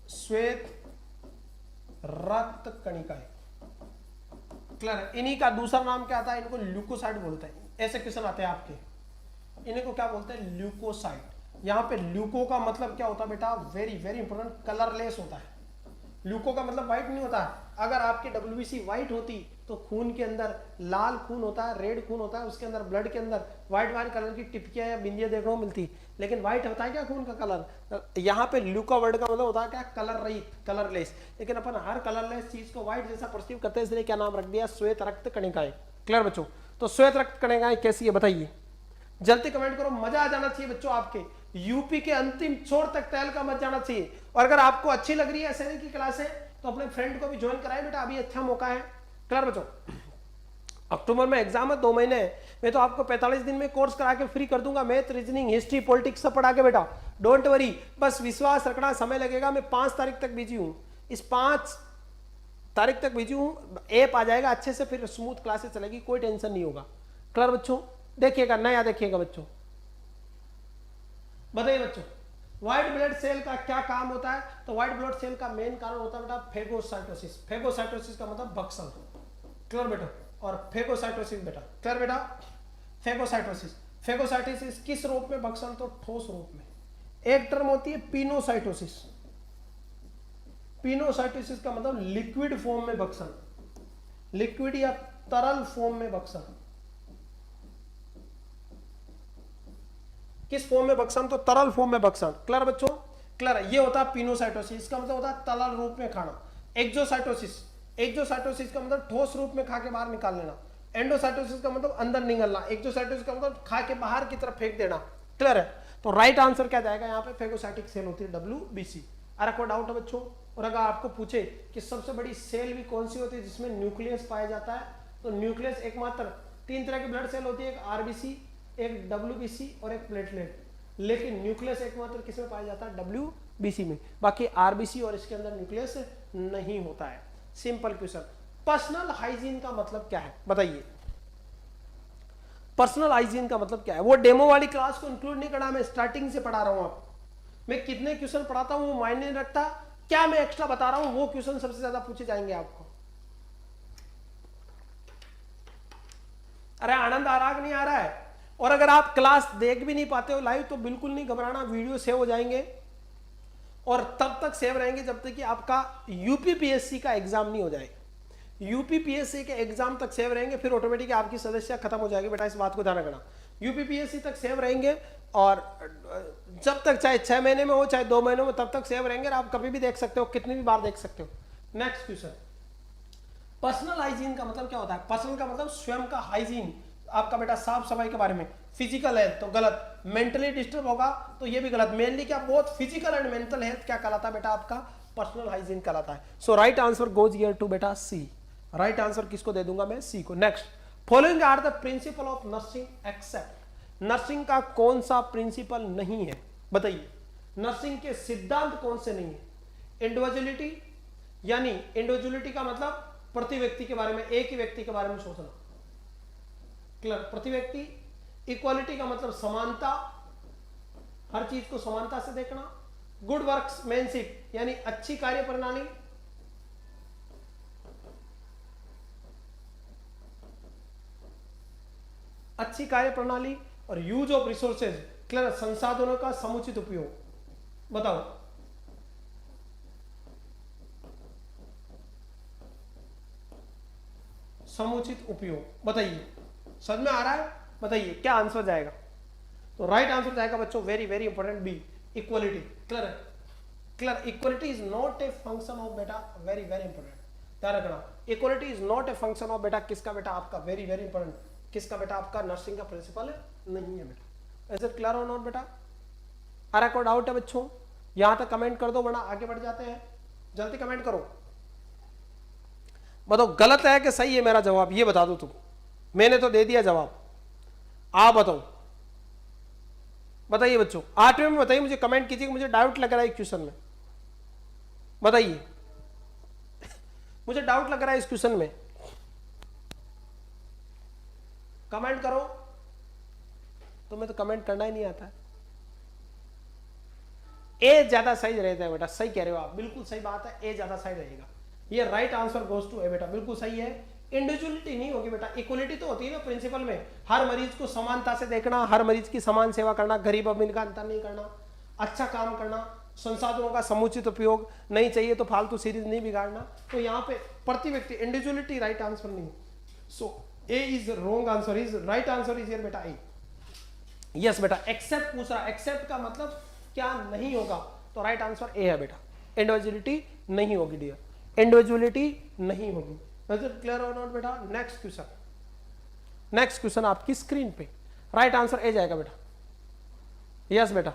श्वेत रक्त कणिकाएं, क्लियर है। इन्हीं का दूसरा नाम क्या आता है? इनको ल्यूकोसाइट बोलते हैं। ऐसे क्वेश्चन आते हैं आपके, इन्हीं को क्या बोलते हैं? ल्यूकोसाइट। यहाँ पे ल्यूको का मतलब क्या होता है बेटा? वेरी वेरी इंपॉर्टेंट, कलरलेस होता है। ल्यूको का मतलब व्हाइट नहीं होता है। अगर आपकी डब्ल्यूबीसी व्हाइट होती तो खून के अंदर लाल खून होता है, रेड खून होता है, उसके अंदर ब्लड के अंदर व्हाइट व्हाइट कलर की टिपकियां या बिंदियां देखने को मिलती, लेकिन व्हाइट होता है क्या खून का कलर? यहाँ पे ल्यूका वर्ड का मतलब होता है क्या? कलर रहित, कलरलेस। लेकिन अपन हर कलरलेस चीज को व्हाइट जैसा परसीव करते हैं, इसलिए क्या नाम रख दिया? श्वेत रक्त कणिकाएं। क्लियर बच्चों? तो श्वेत रक्त कणिकाएं कैसी है बताइए? जल्दी कमेंट करो, मजा आ जाना चाहिए बच्चों आपके, यूपी के अंतिम छोर तक टहल का मत जाना चाहिए। और अगर आपको अच्छी लग रही है एसएनए की क्लासें तो अपने फ्रेंड को भी ज्वाइन कराए बेटा, अभी अच्छा मौका है। क्लियर बच्चों, अक्टूबर में एग्जाम है, 2 महीने मैं तो आपको 45 दिन में कोर्स करा के फ्री कर दूंगा, मैथ, रीजनिंग, हिस्ट्री, पॉलिटिक्स सब पढ़ा के बेटा, डोंट वरी, बस विश्वास रखना, समय लगेगा। मैं 5 तारीख तक बिजी हूं, इस 5 तारीख तक बिजी हूं, ऐप आ जाएगा अच्छे से, फिर स्मूथ क्लासेस चलेगी, कोई टेंशन नहीं होगा। क्लियर बच्चों, देखिएगा नया देखिएगा बच्चों। बताइए बच्चों, व्हाइट ब्लड सेल का क्या काम होता है? तो व्हाइट ब्लड सेल का मेन कारण होता है बेटा फेगोसाइटोसिस। फेगोसाइटोसिस का मतलब भक्षण। क्लियर बेटा, और फेगोसाइटोसिस बेटा, क्लियर बेटा, फेगोसाइटोसिस। फेगोसाइटोसिस किस रूप में भक्षण? तो ठोस रूप में। एक टर्म होती है पिनोसाइटोसिस। पिनोसाइटोसिस का मतलब लिक्विड फॉर्म में भक्षण, लिक्विड या तरल फॉर्म में भक्षण। किस फॉर्म में भक्षण? तो तरल फॉर्म में भक्षण। क्लियर बच्चों, क्लियर, ये होता है पिनोसाइटोसिस, इसका मतलब होता है तरल रूप में खाना। एक्सोसाइटोसिस, एक्सोसाइटोसिस का मतलब ठोस रूप में खा के बाहर निकाल लेना। एंडोसाइटोसिस का मतलब अंदर निगलना। एक्सोसाइटोसिस का मतलब खा के बाहर की तरफ फेंक देना। क्लियर है, तो राइट आंसर क्या जाएगा यहाँ पे? फेगोसाइटिक सेल होती है, WBC। अरे कोई डाउट है बच्चों? और अगर आपको पूछे कि सबसे बड़ी सेल भी कौन सी होती है जिसमें न्यूक्लियस पाया जाता है, तो न्यूक्लियस एकमात्र 3 तरह की ब्लड सेल होती है, एक RBC, एक WBC और एक प्लेटलेट। लेकिन न्यूक्लियस एकमात्र किसमें पाया जाता है? WBC में। बाकी RBC और इसके अंदर न्यूक्लियस नहीं होता है। Simple question. पर्सनल हाइजीन का मतलब क्या है बताइए? पर्सनल हाइजीन का मतलब क्या है? वो डेमो वाली क्लास को इंक्लूड नहीं करना, मैं स्टार्टिंग से पढ़ा रहा हूं आपको। मैं कितने क्वेश्चन पढ़ाता हूं वो मायने नहीं रखता, क्या मैं एक्स्ट्रा बता रहा हूं वो क्वेश्चन सबसे ज्यादा पूछे जाएंगे आपको। अरे आनंद आ रहा कि नहीं आ रहा है? और अगर आप क्लास देख भी नहीं पाते हो लाइव तो बिल्कुल नहीं घबराना, वीडियो सेव हो जाएंगे और तब तक सेव रहेंगे जब तक कि आपका यूपीपीएससी का एग्जाम नहीं हो जाए। यूपीपीएससी के एग्जाम तक सेव रहेंगे, फिर ऑटोमेटिक आपकी सदस्यता खत्म हो जाएगी बेटा, इस बात को ध्यान रखना। यूपीपीएससी तक सेव रहेंगे और जब तक, चाहे 6 महीने में हो चाहे 2 महीने में, तब तक सेव रहेंगे और आप कभी भी देख सकते हो, कितनी भी बार देख सकते हो। नेक्स्ट क्वेश्चन, पर्सनल हाइजीन का मतलब क्या होता है? पर्सनल का मतलब स्वयं का हाइजीन, आपका बेटा साफ सफाई के बारे में। फिजिकल हेल्थ तो गलत, मेंटली डिस्टर्ब होगा तो ये भी गलत। मेनली क्या, both physical and mental health क्या कहलाता है बेटा? आपका पर्सनल हाइजीन कहलाता है। So right answer goes here to बेटा सी। राइट आंसर किसको दे दूंगा मैं? सी को। Next, following are the principle of nursing except. Nursing का कौन सा प्रिंसिपल नहीं है बताइए? नर्सिंग के सिद्धांत कौन से नहीं है? इंडिविजुअलिटी, यानी इंडिविजुअलिटी का मतलब प्रति व्यक्ति के बारे में, एक ही व्यक्ति के बारे में सोचना। क्लियर, प्रति व्यक्ति। इक्वालिटी का मतलब समानता, हर चीज को समानता से देखना। गुड वर्कमैनशिप यानी अच्छी कार्य प्रणाली। अच्छी कार्य प्रणाली और यूज ऑफ रिसोर्सेज, क्लियर, संसाधनों का समुचित उपयोग। बताओ, समुचित उपयोग, बताइए समझ में आ रहा है? बताइए क्या आंसर जाएगा? तो राइट आंसर जाएगा बच्चों, very very important, B, equality. Clear है, clear. Equality is not a function of बेटा, वेरी वेरी इंपॉर्टेंट, ध्यान रखना। Equality is not a function of बेटा किसका बेटा? आपका, वेरी वेरी इंपॉर्टेंट, किसका बेटा? आपका नर्सिंग का प्रिंसिपल नहीं है बेटा। इज इट क्लियर और नॉट बेटा? आ रहा कोई डाउट है बच्चों? यहां तक कमेंट कर दो वरना आगे बढ़ जाते हैं, जल्दी कमेंट करो। बताओ गलत है कि सही है मेरा जवाब, ये बता दो तुम। मैंने तो दे दिया जवाब, आप बताओ। बताइए बच्चों, 8वें में बताइए, मुझे कमेंट कीजिए, मुझे डाउट लग रहा है क्वेश्चन में। बताइए मुझे डाउट लग रहा है इस क्वेश्चन में, कमेंट करो। तुम्हें तो कमेंट करना ही नहीं आता है। ए ज्यादा सही रहता है बेटा, सही कह रहे हो आप, बिल्कुल सही बात है, ए ज्यादा सही रहेगा। ये राइट आंसर गोज टू ए बेटा, बिल्कुल सही है। इंडिविजुअलिटी नहीं होगी बेटा, इक्वलिटी तो होती है ना प्रिंसिपल में, हर मरीज को समानता से देखना, हर मरीज की समान सेवा करना, गरीब अमीर का अंतर नहीं करना, अच्छा काम करना, संसाधनों का समुचित उपयोग, नहीं चाहिए तो फालतू सीरीज नहीं बिगाड़ना। तो यहाँ पे प्रति व्यक्ति, इंडिविजुअलिटी राइट आंसर नहीं। So A is wrong answer, is right answer is here बेटा ए। यस बेटा, एक्सेप्ट पूछ रहा, एक्सेप्ट का मतलब क्या नहीं होगा? तो राइट आंसर ए है बेटा, इंडिविजुअलिटी नहीं होगी डियर, इंडिविजुअलिटी नहीं होगी। क्लियर और नॉट बेटा? नेक्स्ट क्वेश्चन, नेक्स्ट क्वेश्चन आपकी स्क्रीन पे। राइट आंसर ए जाएगा बेटा, यस बेटा।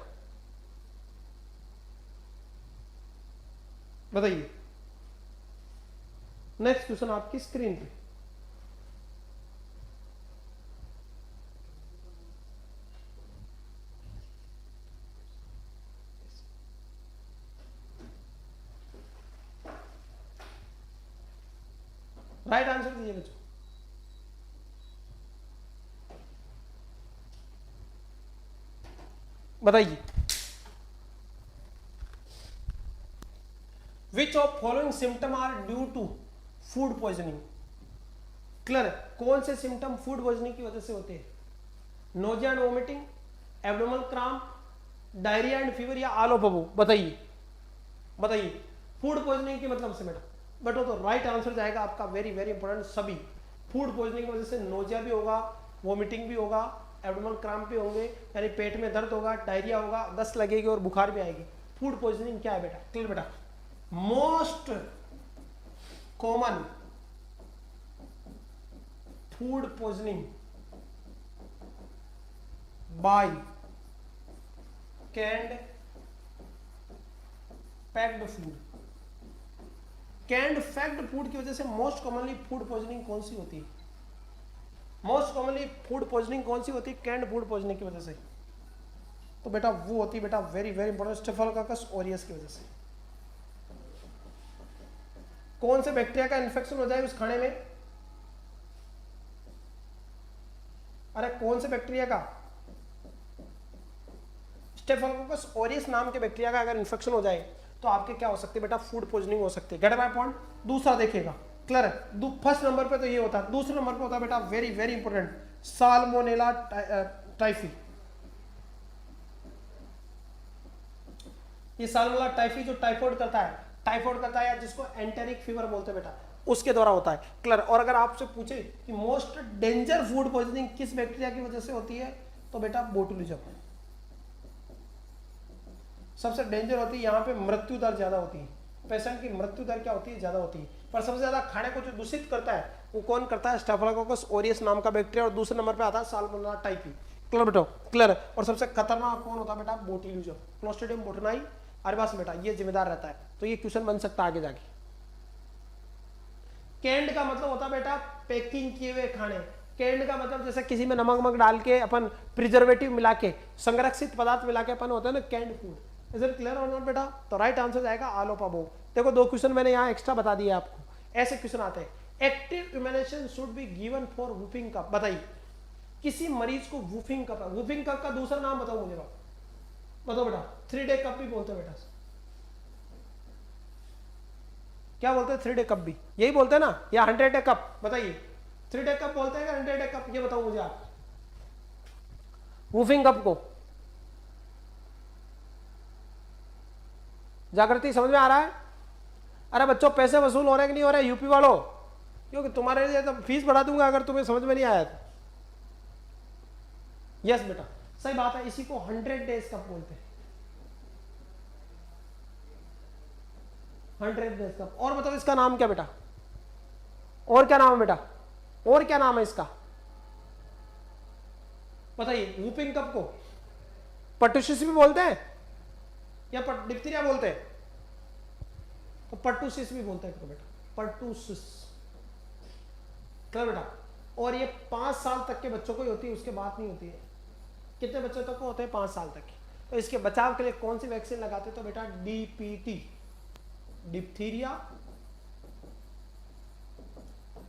बताइए नेक्स्ट क्वेश्चन आपकी स्क्रीन पे। राइट आंसर दीजिए बच्चों। बताइए which of following symptom are due to food poisoning. Clear, कौन से सिम्टम फूड पॉइजनिंग की वजह से होते हैं? Nausea and vomiting, abdominal cramp, diarrhoea and fever, या ऑल ऑफ अबव। बताइए बताइए फूड पॉइजनिंग की मतलब से बेटा, बट वो तो राइट आंसर जाएगा आपका, वेरी वेरी इंपॉर्टेंट। सभी फूड पॉइजनिंग की वजह से नोजिया भी होगा, वोमिटिंग भी होगा, एब्डोमिनल क्रैम्प भी होंगे, यानी पेट में दर्द होगा, डायरिया होगा, दस्त लगेगी और बुखार भी आएगी। फूड पॉइजनिंग क्या है बेटा? क्लियर बेटा, most common food poisoning by canned packed food. Canned packed food की वजह से मोस्ट कॉमनली फूड पॉइजनिंग कौन सी होती है? मोस्ट कॉमनली फूड पॉइजनिंग कौन सी होती है कैंड फूड पॉइजनिंग की वजह से? तो बेटा वो होती है बेटा, very very important, staphylococcus aureus की वजह से। कौन से बैक्टीरिया का इन्फेक्शन हो जाए उस खाने में? अरे कौन से बैक्टीरिया का? स्टेफिलोकोकस ऑरियस नाम के बैक्टीरिया का अगर इन्फेक्शन हो जाए तो आपके क्या हो सकते हैं बेटा? फूड पॉइजनिंग हो सकती है। Gate my point? दूसरा देखिएगा, क्लियर है। फर्स्ट नंबर पे तो ये होता है, दूसरे नंबर पे होता है बेटा, very very important, salmonella typhi. ये साल्मोनेला टाइफी जो टाइफाइड करता है या जिसको एंटेरिक फीवर बोलते हैं बेटा, उसके द्वारा होता है। क्लियर। और अगर आपसे पूछे कि मोस्ट डेंजर फूड पॉइजनिंग किस बैक्टीरिया की वजह से होती है, तो बेटा बोटुलिज्म सबसे डेंजर होती है। यहाँ पे मृत्यु दर ज्यादा होती है, पेशेंट की मृत्यु दर क्या होती है? ज्यादा होती है। पर सबसे ज्यादा खाने को जो दूषित करता है वो कौन करता है? स्टेफिलोकोकस ऑरियस नाम का बैक्टीरिया, और दूसरे नंबर पे आता है साल्मोनेला टाइफी। क्लियर बेटा, क्लियर। और सबसे खतरनाक कौन होता है बेटा? बोटुलिज्म, क्लोस्ट्रीडियम बोटुनाई अरबास बेटा, ये जिम्मेदार रहता है। तो ये क्वेश्चन बन सकता है आगे जाके। कैंड का मतलब होता है बेटा पैकिंग किए हुए खाने। कैंड का मतलब जैसे किसी में नमक वमक डाल के अपन प्रिजर्वेटिव मिला के, संरक्षित पदार्थ मिला के अपन होता है ना canned food. Is it clear और नॉट बेटा? तो राइट आंसर जाएगा ऑल ऑफ अबव। देखो दो क्वेश्चन मैंने यहाँ एक्स्ट्रा बता दिए आपको, ऐसे क्वेश्चन आते हैं। Active immunization should be given for whooping cough. बताइए किसी मरीज को वूफिंग कफ है, वूफिंग कफ का दूसरा नाम बताओ मुझे, बताओ बेटा। 3 डे कप भी बोलते हैं बेटा, क्या बोलते हैं? 3 डे कप भी यही बोलते हैं ना, या 100 डे कप? बताइए 3 डे कप बोलते हैं या 100 डे कप? ये बताओ मुझे आप वूफिंग कप को। जागृति समझ में आ रहा है? अरे बच्चों पैसे वसूल हो रहे कि नहीं हो रहे यूपी वालों? क्योंकि तुम्हारे लिए तो फीस बढ़ा दूंगा अगर तुम्हें समझ में नहीं आया तो। यस बेटा सही बात है, इसी को 100 डेज कप बोलते हैं, 100 डेज कप। और बताओ इसका नाम क्या बेटा? और क्या नाम है बेटा? और क्या नाम है इसका? बताइए। वूपिंग कप को पर्टुसिस भी बोलते हैं या डिप्थीरिया बोलते हैं? तो पर्टुसिस भी बोलते हैं बेटा, पर्टुसिस। क्लियर बेटा? और ये 5 साल तक के बच्चों को ही होती है, उसके बाद नहीं होती है। कितने बच्चों तक को होते हैं? 5 साल तक की। तो इसके बचाव के लिए कौन सी वैक्सीन लगाते हैं? तो बेटा डीपीटी, डिप्थीरिया,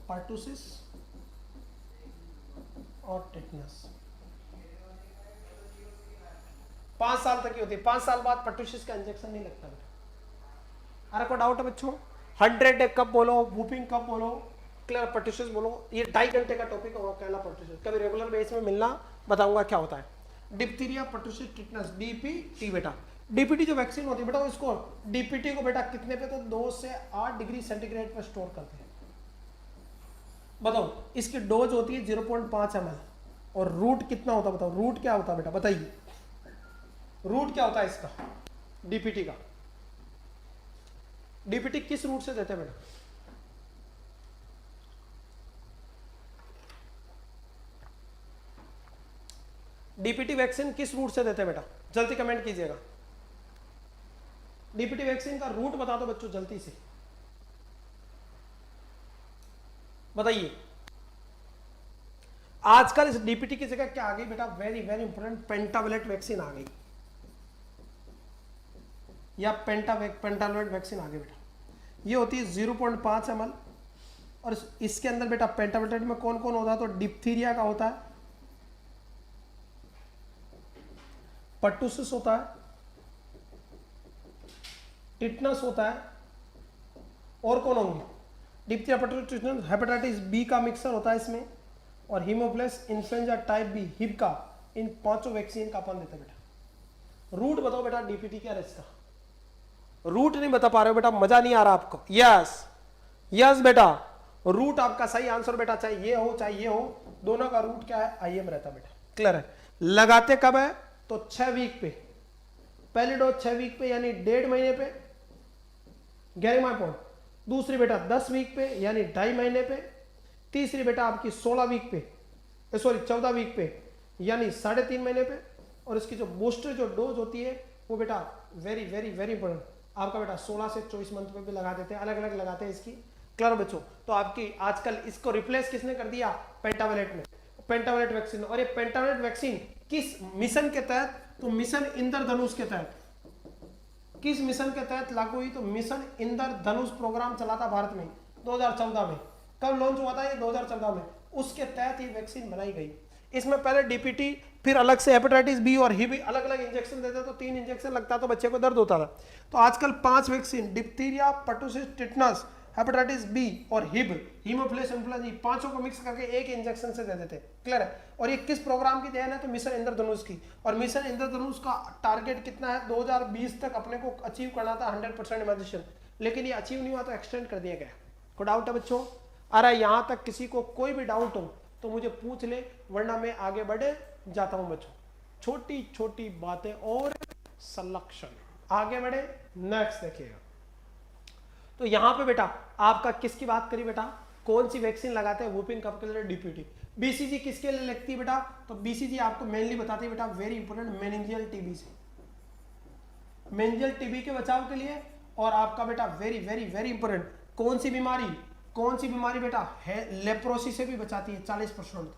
पर्टुसिस और टेटनस। 5 साल तक की होती है, 5 साल बाद पर्टुसिस का इंजेक्शन नहीं लगता बेटा। अरे कोई डाउट है बच्चों? 100 डे कब बोलो, वूपिंग कब बोलो, क्लियर, पर्टुसिस बोलो। ये 2.5 घंटे का टॉपिक होगा कहला पर्टुसिस, कभी रेगुलर बेस में मिलना, बताऊंगा क्या होता है। डिप्थीरिया, पर्टुसिस, टिटनस, डीपीटी बेटा। डीपीटी जो वैक्सीन होती है बेटा, इसको डीपीटी को बेटा कितने पे? तो 2 से 8 डिग्री सेंटीग्रेड पर स्टोर करते हैं। बताओ इसकी डोज होती है 0.5 ml, और रूट कितना होता है? बताओ रूट क्या होता है बेटा? बताइए रूट क्या होता है इसका, डीपीटी का? डीपीटी किस रूट से देते हैं बेटा? डीपीटी वैक्सीन किस रूट से देते हैं बेटा, जल्दी कमेंट कीजिएगा। डीपीटी वैक्सीन का रूट बता दो बच्चों जल्दी से, बताइए। आजकल इस डीपीटी की जगह क्या आ गई बेटा, वेरी वेरी इंपॉर्टेंट, पेंटावलेट वैक्सीन आ गई, या पेंटावलेट वैक्सीन आ गई बेटा। ये होती है 0.5 ml, और इसके अंदर बेटा पेंटावलेट में कौन कौन होता है, तो डिप्थीरिया का होता है, पर्टुसिस होता है, टिटनस होता है, और कौन होंगे, diphtheria, pertussis, tetanus, hepatitis B का मिक्सर होता है इसमें, और haemophilus, influenza type B, Hib का, इन 5 वैक्सीन का अपन देते हैं बेटा। रूट बताओ बेटा डीपीटी क्या है इसका, रूट नहीं बता पा रहे हो बेटा, मजा नहीं आ रहा आपको। यस यस बेटा, रूट आपका सही आंसर बेटा, चाहे ये हो चाहे ये हो, दोनों का रूट क्या है, आईएम रहता बेटा। क्लियर है। लगाते कब है, तो 6 वीक पे, पहली डोज 6 वीक पे यानी 1.5 महीने पे, 11वां पॉइंट। दूसरी बेटा 10 वीक पे यानी 2.5 महीने पे। तीसरी बेटा आपकी 16 वीक पे, सॉरी 14 वीक पे यानी 3.5 महीने पे। और इसकी जो बूस्टर जो डोज होती है वो बेटा वेरी वेरी वेरी इंपॉर्टेंट, आपका बेटा 16 से 24 मंथ पे भी लगा देते हैं, अलग अलग लगाते हैं इसकी। क्लियर बच्चों। तो आपकी आजकल इसको रिप्लेस किसने कर दिया, पेंटावलेट में, पेंटावलेट वैक्सीन। और ये पेंटावलेट वैक्सीन किस मिशन के तहत, तो मिशन इंद्रधनुष के तहत, किस मिशन के तहत लागू हुई, तो मिशन इंद्रधनुष प्रोग्राम चला था भारत में 2014 में। कब लॉन्च हुआ था ये, 2014 में, उसके तहत ये वैक्सीन बनाई गई। इसमें पहले डीपीटी, फिर अलग से हेपेटाइटिस बी और हिब अलग अलग इंजेक्शन देते, तो 3 इंजेक्शन लगता तो बच्चे को दर्द होता था। तो आजकल 5 vaccine, diphtheria, pertussis, tetanus, hepatitis B और हिब, हीमोफिलस इन्फ्लुएंजा, पांचों को मिक्स करके एक इंजेक्शन से दे देते। क्लियर है। और ये किस प्रोग्राम की देन है, तो मिशन इंद्रधनुष की। और मिशन इंद्रधनुष का टारगेट कितना है, 2020 तक अपने को अचीव करना था 100% इम्यूनाइजेशन, लेकिन ये अचीव नहीं हुआ तो एक्सटेंड कर दिया गया। कोई डाउट है बच्चों? अरे यहां तक किसी को कोई भी डाउट हो तो मुझे पूछ ले, वरना मैं आगे बढ़े जाता हूं बच्चों। छोटी छोटी बातें और सलेक्शन, आगे बढ़े। नेक्स्ट देखिएगा, तो यहां पे बेटा आपका किसकी बात करी बेटा, कौन सी वैक्सीन लगाते हैं वुपिंग कफ के लिए, डीपीटी। बीसीजी किसके लिए लगती है बेटा, तो बीसीजी आपको मेनली बताती है बेटा, वेरी इंपॉर्टेंट, मेनिंजियल टीबी से, मेनिंजियल टीबी के बचाव के लिए। और आपका बेटा वेरी वेरी वेरी इंपॉर्टेंट, कौन सी बीमारी बेटा है, लेप्रोसी से भी बचाती है 40%,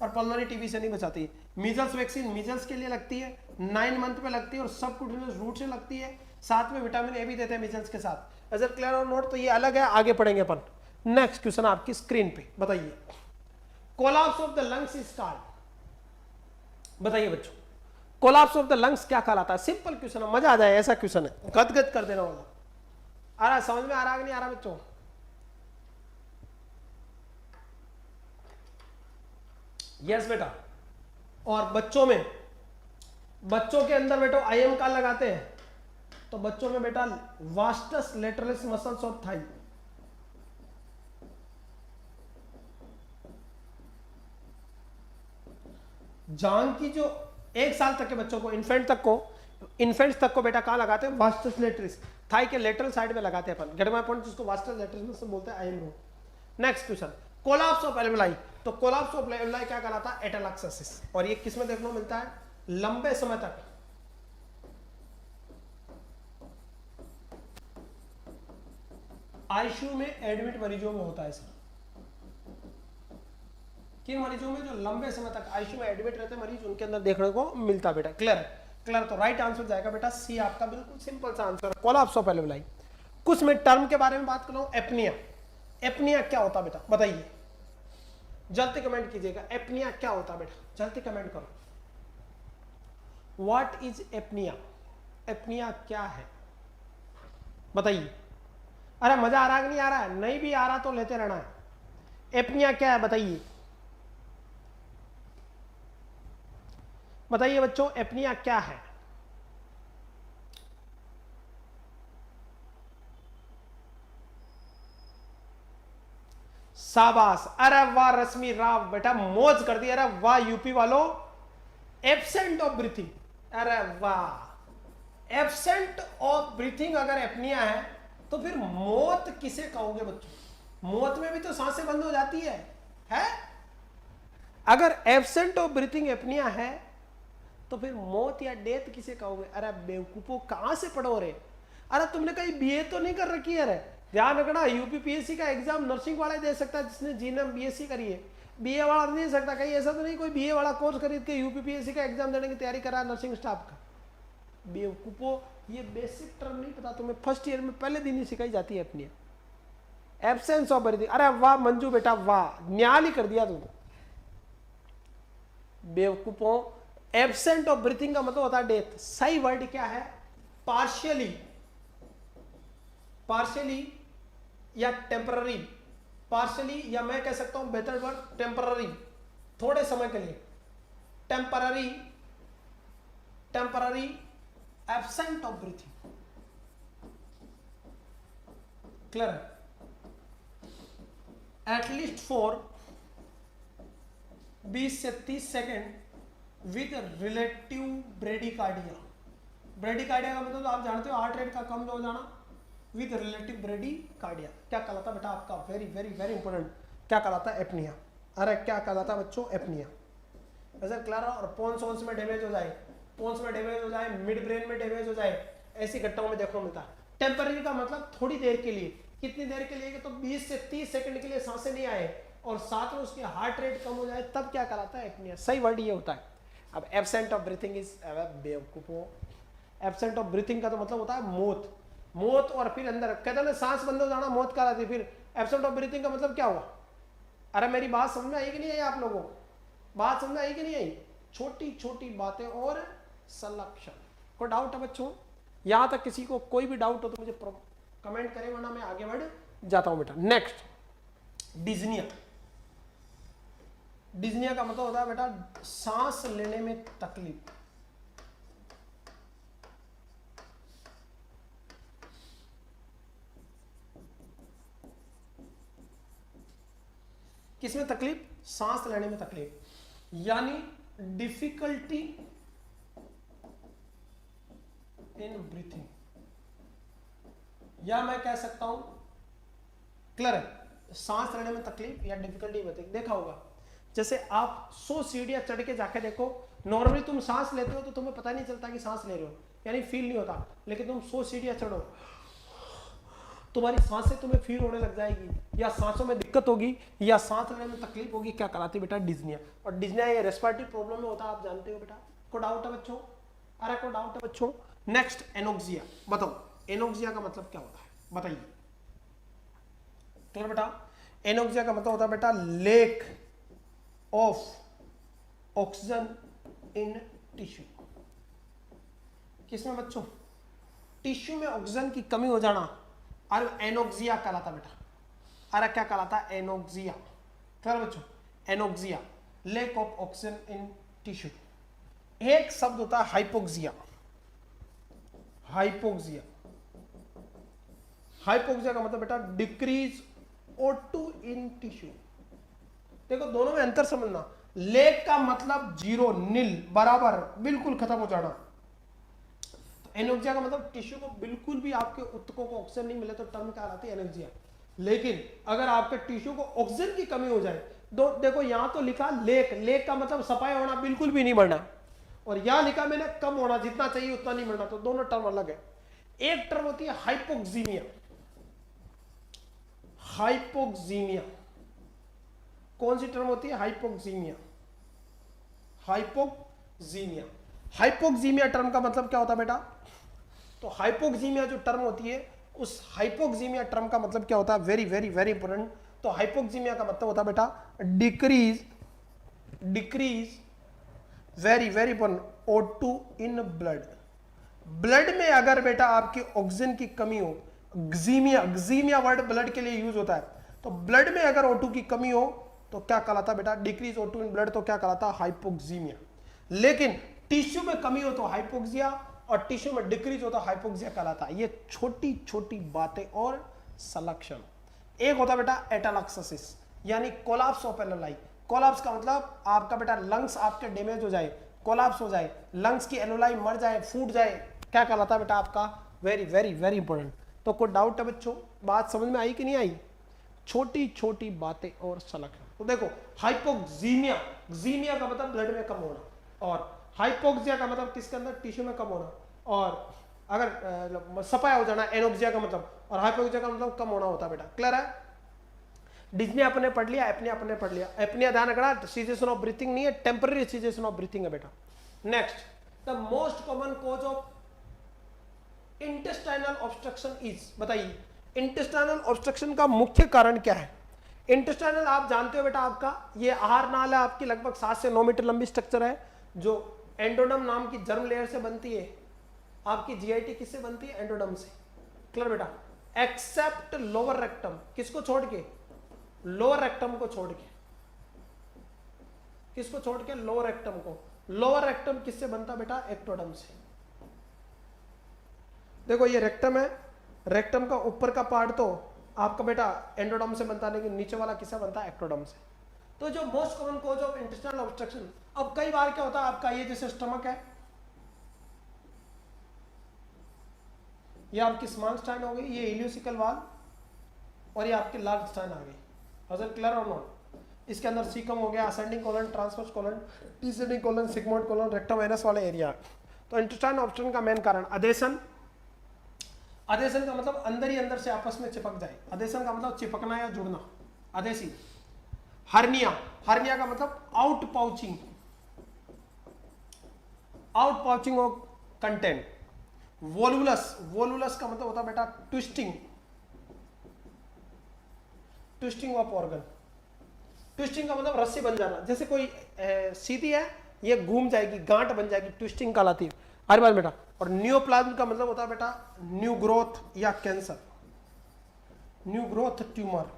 और पल्मोनरी टीबी से नहीं बचाती। मीजल्स वैक्सीन मीजल्स के लिए लगती है, 9 मंथ पे लगती है, और सबक्यूटेनियस रूट से लगती है। साथ में विटामिन ए भी देते हैं मीजल्स के साथ। अगर क्लियर और नोट, तो ये अलग है, आगे पढ़ेंगे अपन। नेक्स्ट क्वेश्चन आपकी स्क्रीन पे, बताइए। Collapse of the lungs is called, बताइए बच्चों, कोलैप्स ऑफ द लंग्स क्या कहलाता है? सिंपल क्वेश्चन है, मजा आ जाए ऐसा क्वेश्चन है, गदगद कर देना वाला। आ रहा, समझ में आ रहा कि नहीं आ रहा बच्चों? यस बेटा। और बच्चों के अंदर बेटा आईएम का लगाते हैं, तो बच्चों में बेटा vastus lateralis muscles of thigh, जांग की जो 1 साल तक के बच्चों को, इन्फेंट्स तक को बेटा कहां लगाते हैं, वास्टस लेटरलिस, थाई के लेटरल साइड में लगाते हैं अपन, गेट माय पॉइंट, जिसको वास्टस लेटरलिस में बोलते हैं आईएम रो। Next question, collapse of alveoli, तो कोलैप्स ऑफ एल्वेलाई क्या कहलाता है, एटेलैक्सिस। और ये किसमें देखने को मिलता है, लंबे समय तक आईसीयू में एडमिट मरीजों में होता है सर। किन मरीजों में, जो लंबे समय तक आईसीयू में एडमिट रहते हैं मरीज, उनके अंदर देखने को मिलता है बेटा। क्लियर है, क्लियर। तो राइट आंसर जाएगा बेटा सी, आपका बिल्कुल सिंपल सा आंसर है, कोलैप्स ऑफ एल्वेलाई। कुछ मैं टर्म के बारे में बात कर रहा हूं, एपनिया। एपनिया क्या होता है बेटा, बताइए, जल्दी कमेंट कीजिएगा। एपनिया क्या होता है बेटा, जल्दी कमेंट करो। व्हाट इज एपनिया, एपनिया क्या है, बताइए। अरे मजा आ रहा है कि नहीं आ रहा है? नहीं भी आ रहा तो लेते रहना है। एपनिया क्या है बताइए, बताइए बच्चों, एपनिया क्या है? शाबाश, अरे वाह रश्मि राव, बेटा मौज कर दी, अरे वाह यूपी वालों। एब्सेंट ऑफ ब्रीथिंग, अरे वाह, एब्सेंट ऑफ ब्रीथिंग अगर एपनिया है तो फिर मौत किसे कहोगे बच्चों? मौत में भी तो सांसें बंद हो जाती है? अगर एब्सेंट ऑफ ब्रीथिंग एपनिया है तो फिर मौत या डेथ किसे कहोगे? अरे बेवकूफो, कहां से पढ़ो रे? अरे तुमने कहीं बीए तो नहीं कर रखी है रे? ध्यान रखना, यूपीपीएससी का एग्जाम नर्सिंग वाला दे सकता है जिसने जीएनएम बीएससी करी है, बीए वाला नहीं सकता। कहीं ऐसा तो नहीं कोई बीए वाला कोर्स खरीद के यूपीपीएससी का एग्जाम देने की तैयारी कर रहा है नर्सिंग स्टाफ का? बेवकूफो, ये बेसिक टर्म नहीं पता तुम्हें? फर्स्ट ईयर में पहले दिन ही सिखाई जाती है अपनी एब्सेंस ऑफ ब्रीथिंग। अरे वाह मंजू बेटा वाह, न्याल ही कर दिया तुमने। बेवकूफों, एब्सेंट ऑफ ब्रीथिंग का मतलब होता है डेथ। सही वर्ड क्या है? पार्शियली, पार्शियली या टेम्पररी। पार्शियली, या मैं कह सकता हूं बेहतर वर्ड टेम्पररी, थोड़े समय के लिए। Temporary, temporary absent of breathing. Clear है? एटलीस्ट फॉर 20 से 30 second with relative bradycardia. Bradycardia का मतलब आप जानते हो हार्ट रेट का कम हो जाना, विद रिलेटिव ब्रेडिकार्डिया। क्या कहलाता बेटा आपका? वेरी वेरी वेरी इंपॉर्टेंट, क्या कहलाता है? एपनिया। अरे क्या कहलाता बच्चों? एपनिया। ऐसा क्लियर? और पोन्स वोन्स में डैमेज हो जाए, पोन्स में डैमेज हो जाए, मिड ब्रेन में डैमेज हो जाए, ऐसी घटनाओं में देखो मिलता है। टेम्पररी का मतलब थोड़ी देर के लिए। कितनी देर के लिए? कि तो 20 से 30 सेकंड के लिए सांसें नहीं आए और साथ में उसकी हार्ट रेट कम हो जाए, तब क्या कहलाता है? एपनिया। सही वर्ड ये होता है। अब एब्सेंट ऑफ ब्रीथिंग इज, बेवकूफो, एब्सेंट ऑफ ब्रीथिंग का तो मतलब होता है मौत। मौत और फिर अंदर कहते हैं सांस बंद हो जाना मौत कहलाती है। फिर एब्सेंट ऑफ ब्रीथिंग का मतलब क्या हुआ? अरे मेरी बात समझ में आई कि नहीं आई आप लोगों? बात समझ में आई कि नहीं आई? छोटी छोटी बातें और सलक्षण। कोई डाउट है बच्चों? यहां तक किसी को कोई भी डाउट हो तो मुझे कमेंट करें, वरना मैं आगे बढ़ जाता हूं बेटा। नेक्स्ट, डिज्निया। डिज्निया का मतलब होता है बेटा सांस लेने में तकलीफ। किसमें तकलीफ? सांस लेने में तकलीफ, यानी डिफिकल्टी इन ब्रीथिंग, या मैं कह सकता हूं क्लियर है, सांस लेने में तकलीफ या डिफिकल्टी में। देखा होगा जैसे आप 100 सीढ़ियां चढ़ के जाके देखो, नॉर्मली तुम सांस लेते हो तो तुम्हें पता नहीं चलता कि सांस ले रहे हो, यानी फील नहीं होता। लेकिन तुम 100 सीढ़ियां चढ़ो, तुम्हारी सांसें तुम्हें फील होने लग जाएगी, या सांसों में दिक्कत होगी, या सांस लेने में तकलीफ होगी। क्या कहलाती है बेटा? डिज्निया। और डिज्निया ये रेस्पिरेटरी प्रॉब्लम में होता है, आप जानते हो बेटा। को डाउट है बच्चों? अरे को डाउट है बच्चों? Next, anoxia. बताओ एनोक्सिया का मतलब क्या होता है? बताइए। क्लियर बेटा? एनोक्सिया का मतलब होता है बेटा lake of oxygen in tissue. किसमें बच्चों? टिश्यू में ऑक्सीजन की कमी हो जाना, अरे एनोक्सिया कहलाता बेटा। अरे क्या कहलाता है? एनोक्सिया। क्लियर बच्चों? Anoxia, lake of oxygen in tissue. एक शब्द होता है हाइपोक्सिया। हाइपोक्सिया, हाइपोक्सिया का मतलब बेटा डिक्रीज O2 इन टिश्यू। देखो दोनों में अंतर समझना। लेक का मतलब जीरो, नील, बराबर, बिल्कुल खत्म हो जाना। तो एनोक्सिया का मतलब टिश्यू को बिल्कुल भी आपके ऊतकों को ऑक्सीजन नहीं मिले तो टर्म क्या कहलाती है? एनोक्सिया। लेकिन अगर आपके टिश्यू को ऑक्सीजन की कमी हो जाए, देखो यहां तो लिखा लेक, लेक का मतलब सफाई होना, बिल्कुल भी नहीं बढ़ना, और यहां लिखा मैंने कम होना, जितना चाहिए उतना नहीं मिलना, तो दोनों टर्म अलग है। एक टर्म होती है हाइपोक्सीमिया। हाइपोक्सीमिया कौन सी टर्म होती है? हाइपोक्सीमिया। हाइपोक्सीमिया, हाइपोक्सीमिया टर्म का मतलब क्या होता है बेटा? तो हाइपोक्सीमिया जो टर्म होती है, उस हाइपोक्सीमिया टर्म का मतलब क्या होता है? Very very very important. तो हाइपोक्सीमिया का मतलब होता है बेटा decrease, decrease very very important, O2 in blood. Blood में अगर बेटा आपकी ऑक्सीजन की कमी हो, ग्जीमिया, ग्जीमिया वर्ड ब्लड के लिए यूज होता है, तो ब्लड में अगर O2 की कमी हो तो क्या कहलाता बेटा? डिक्रीज O2 इन ब्लड, तो क्या कहलाता? हाइपोक्सीमिया। लेकिन टिश्यू में कमी हो तो हाइपोक्सिया, और टिश्यू में डिक्रीज हो तो हाइपोक्सिया कहलाता है। ये छोटी छोटी बातें और सलक्षण। एक होता बेटा एटालक्सिस, यानी कोलैप्स ऑफ एलुलाई। कोलैप्स का मतलब आपका बेटा लंग्स आपके डैमेज हो जाए, कोलैप्स हो जाए, लंग्स की एलुलाई मर जाए, फूट जाए, क्या कहलाता बेटा आपका? Very very very important. तो कोई डाउट है बच्चों? बात समझ में आई कि नहीं आई? छोटी छोटी बातें और सलक्षण। तो देखो हाइपोक्सीमिया, एक्सीमिया का मतलब ब्लड में कम होना, और हाइपोक्सिया का मतलब किसके अंदर, टिश्यू में कम होना, और अगर सफाया हो जाना एनोक्सिया का मतलब, और हाइपोक्सिया का मतलब कम होना होता है बेटा। क्लियर है? डिस्निया अपने पढ़ लिया, एपनिया अपने पढ़ लिया। एपनिया ध्यान रखना सीजेशन ऑफ ब्रीथिंग नहीं है, टेम्पररी सीजेशन ऑफ ब्रीथिंग है बेटा। Next, the most common cause of intestinal obstruction is, बताइए इंटेस्टाइनल ऑब्स्ट्रक्शन का मुख्य कारण क्या है? इंटेस्टाइनल आप जानते हो बेटा, आपका ये आहार नाल है, आपकी लगभग 7 से 9 मीटर लंबी स्ट्रक्चर है, जो एंडोडम नाम की जर्म लेयर से बनती है। आपकी जीआईटी किससे बनती है? एंडोडम से। क्लियर बेटा? एक्सेप्ट लोअर रेक्टम, किसको छोड़ के? लोअर रेक्टम को छोड़ के। किसको छोड़ के? लोअर रेक्टम को। लोअर रेक्टम किससे बनता बेटा? एक्टोडम से। देखो ये रेक्टम है, रेक्टम का ऊपर का पार्ट तो आपका बेटा एंडोडम से बनता है, लेकिन नीचे वाला किससे बनता है? एक्टोडम से। तो जो most common cause of intestinal obstruction, अब कई बार क्या होता है आपका, ये जैसे स्टमक है, ये आपकी स्मॉल स्टाइन हो गई, ये इलियोसिकल वाल, और ये आपकी लार्ज स्टाइन आ गई। अगर क्लियर और नॉट? इसके अंदर सीकम हो गया, ascending colon, transverse colon, descending colon, sigmoid colon, rectum anus वाले एरिया। तो इंटेस्टाइनल ऑब्स्ट्रक्शन का मेन कारण अधेशन। अधेशन का मतलब अंदर ही अंदर से आपस में चिपक जाए। अधेशन का मतलब चिपकना या जुड़ना, अधेसी। हर्निया, हर्निया का मतलब out pouching, out pouching of content. Volvulus, volvulus का मतलब होता है बेटा twisting, twisting of organ. Twisting का मतलब रस्सी बन जाना, जैसे कोई सीधी है ये घूम जाएगी, गांठ बन जाएगी, ट्विस्टिंग कहलाती है। हर बार बेटा। और न्यूप्लाज्म का मतलब होता है बेटा न्यू ग्रोथ या कैंसर, न्यू ग्रोथ ट्यूमर।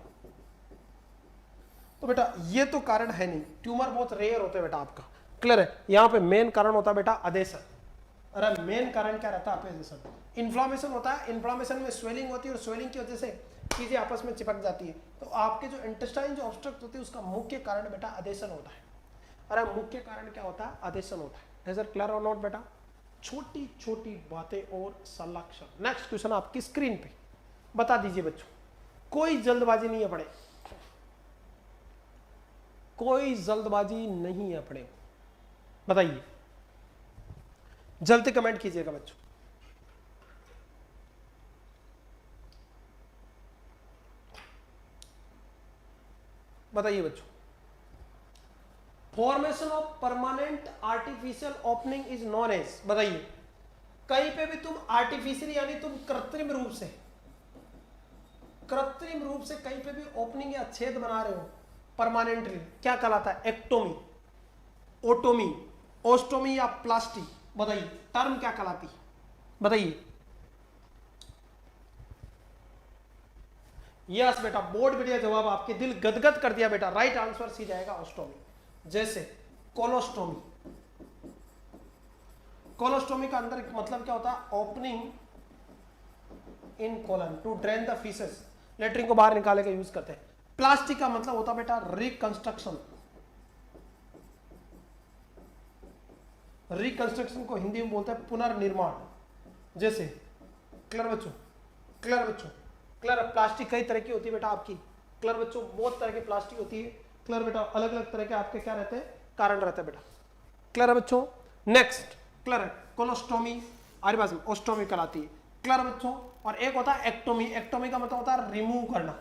तो बेटा ये तो कारण है नहीं, ट्यूमर बहुत रेयर होते हैं बेटा आपका। क्लियर है? यहां पे मेन कारण होता है बेटा अधेशन। अरे मेन कारण क्या रहता है? अधेशन। इन्फ्लामेशन होता है, इन्फ्लामेशन में स्वेलिंग होती है, और स्वेलिंग की वजह से चीजें आपस में चिपक जाती है। तो आपके जो इंटेस्टाइन जो ऑब्स्ट्रक्ट होती है उसका मुख्य कारण बेटा अधेशन होता है। अरे मुख्य कारण क्या होता है? अधेशन होता है। इज इट क्लियर और नॉट बेटा? छोटी छोटी बातें और सलाक्षण। नेक्स्ट क्वेश्चन आपकी स्क्रीन पे, बता दीजिए बच्चों, कोई जल्दबाजी नहीं है पढ़े, कोई जल्दबाजी नहीं है पढ़े, बताइए, जल्दी कमेंट कीजिएगा बच्चों। बताइए बच्चों। Formation of permanent artificial opening is known as, बताइए। कहीं पे भी तुम आर्टिफिशियल यानी तुम कृत्रिम रूप से, कृत्रिम रूप से कहीं पे भी ओपनिंग या छेद बना रहे हो परमानेंटली, क्या कहलाता है? एक्टोमी, ओटोमी, ओस्टोमी या प्लास्टी। बताइए टर्म क्या कहलाती है? बताइए। यस बेटा, बहुत बढ़िया जवाब, आपके दिल गदगद कर दिया बेटा। राइट आंसर सी जाएगा ऑस्टोमी। जैसे कोलोस्टोमी, कोलोस्टोमी का अंदर मतलब क्या होता है? Opening in colon to drain the faeces, latrine को बाहर निकाले का यूज करते हैं। प्लास्टिक का मतलब होता है बेटा रिकंस्ट्रक्शन, रिकंस्ट्रक्शन को हिंदी में बोलते हैं पुनर्निर्माण। जैसे क्लियर बच्चों? क्लियर बच्चों? क्लियर? प्लास्टिक कई तरह की होती है बेटा आपकी। क्लियर बच्चों? बहुत तरह की प्लास्टिक होती है। क्लियर बेटा? अलग अलग तरह के आपके क्या रहते हैं? कारण रहते हैं बेटा। क्लियर बच्चों? नेक्स्ट क्लियर है? कोलोस्टोमी आरी बात ओस्टोमी कहलाती है। क्लियर बच्चों? और एक होता है एक्टोमी, एक्टोमी का मतलब होता है रिमूव करना,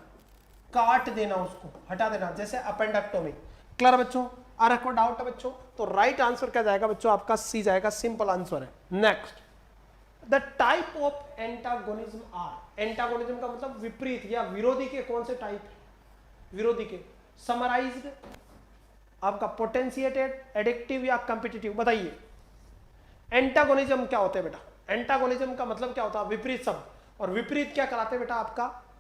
काट देना, उसको हटा देना, जैसे अपेंडेक्टोमी। क्लियर बच्चों? और कोई डाउट है बच्चों? तो राइट आंसर क्या जाएगा बच्चों? आपका सी जाएगा, सिंपल आंसर है। Next, the type of antagonism are. Antagonism का मतलब विपरीत या विरोधी के कौन से टाइप? विरोधी के। समराइज्ड, आपका पोटेंशिएटेड, एडिक्टिव या कॉम्पिटिटिव। बताइए एंटागोनिज्म क्या होते हैं बेटा? एंटागोनिज्म का मतलब क्या होता है? विपरीत शब्द। और विपरीत क्या कराते हैं बेटा?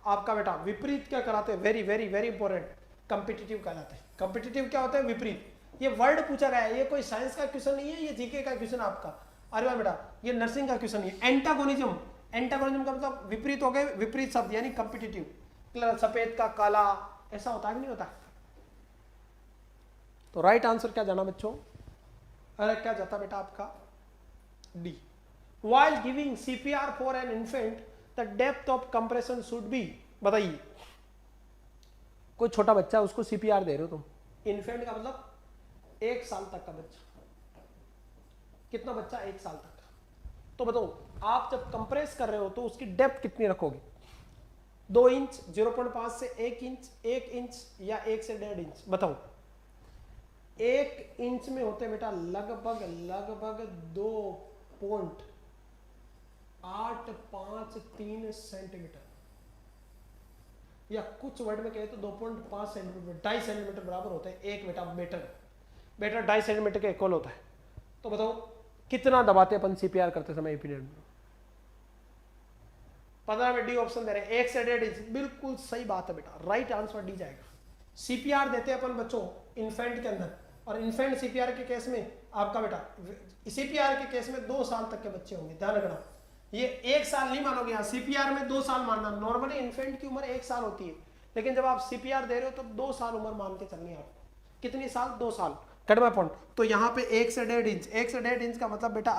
आपका बेटा विपरीत क्या कराते हैं? Very very very important, competitive कहलाते हैं। कॉम्पिटिटिव क्या होता है? विपरीत। ये वर्ड पूछा गया है, ये कोई साइंस का क्वेश्चन नहीं है, ये जीके का क्वेश्चन आपका। अरे वाह बेटा, ये नर्सिंग का क्वेश्चन है। एंटागोनिज्म, एंटागोनिज्म का मतलब विपरीत हो गए, विपरीत शब्द यानी कॉम्पिटिटिव। सफेद का काला, ऐसा होता है कि नहीं होता? तो राइट आंसर क्या जाना बच्चों? अरे क्या जाता बेटा आपका? D. While giving CPR for an infant, the depth of compression should be, बताइए। कोई छोटा बच्चा उसको CPR दे रहे हो तुम, इन्फेंट का मतलब 1 साल तक का बच्चा, कितना बच्चा 1 साल तक। तो बताओ आप जब कंप्रेस कर रहे हो तो उसकी डेप्थ कितनी रखोगे? 2 इंच, 0.5 से 1 इंच, 1 इंच या 1 से 1.5 इंच? बताओ 1 इंच में होते बेटा लगभग 2.853 सेंटीमीटर, या कुछ वर्ड में कहे तो 2.5 सेंटीमीटर, 2.5 सेंटीमीटर बराबर होते हैं एक बेटा मीटर। बेटा 2.5 सेंटीमीटर के इक्वल होता है। तो बताओ कितना दबाते अपन सीपीआर करते समय ए पीरियड में? 15 में डी ऑप्शन दे रहे हैं, 1 से 1.5 इंच। बिल्कुल सही बात है बेटा, राइट आंसर डी जाएगा। सीपीआर देते हैं अपन बच्चों इन्फेंट के अंदर, और इन्फेंट सीपीआर के केस में आपका बेटा सीपीआर के केस में 2 साल तक के बच्चे होंगे, ध्यान रखना। ये 1 साल नहीं मानोगे, यहाँ सीपीआर में 2 साल मानना। नॉर्मली इन्फेंट की उम्र 1 साल होती है, लेकिन जब आप सीपीआर दे रहे हो तो 2 साल उम्र मान के चलनी है आपको। कितनी साल? 2 साल। Cut my point. तो यहाँ पे 1 से 1.5 इंच, 1 से 1.5 इंच का मतलब बेटा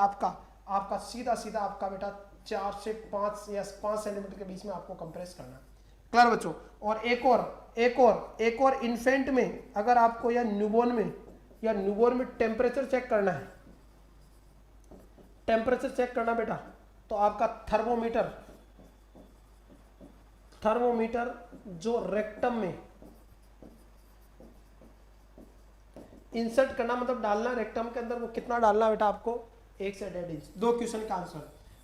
आपका सीधा सीधा आपका बेटा 4 से 5 या 5 सेंटीमीटर के बीच में आपको कंप्रेस करना है। क्लियर बच्चों? और एक और इन्फेंट में अगर आपको या न्यूबॉर्न में टेम्परेचर चेक करना है, टेम्परेचर चेक करना बेटा, तो आपका थर्मोमीटर जो रेक्टम में इंसर्ट करना, मतलब डालना रेक्टम के अंदर, वो कितना डालना बेटा आपको? 1 से 1.5 इंच। 2 क्वेश्चन का आंसर।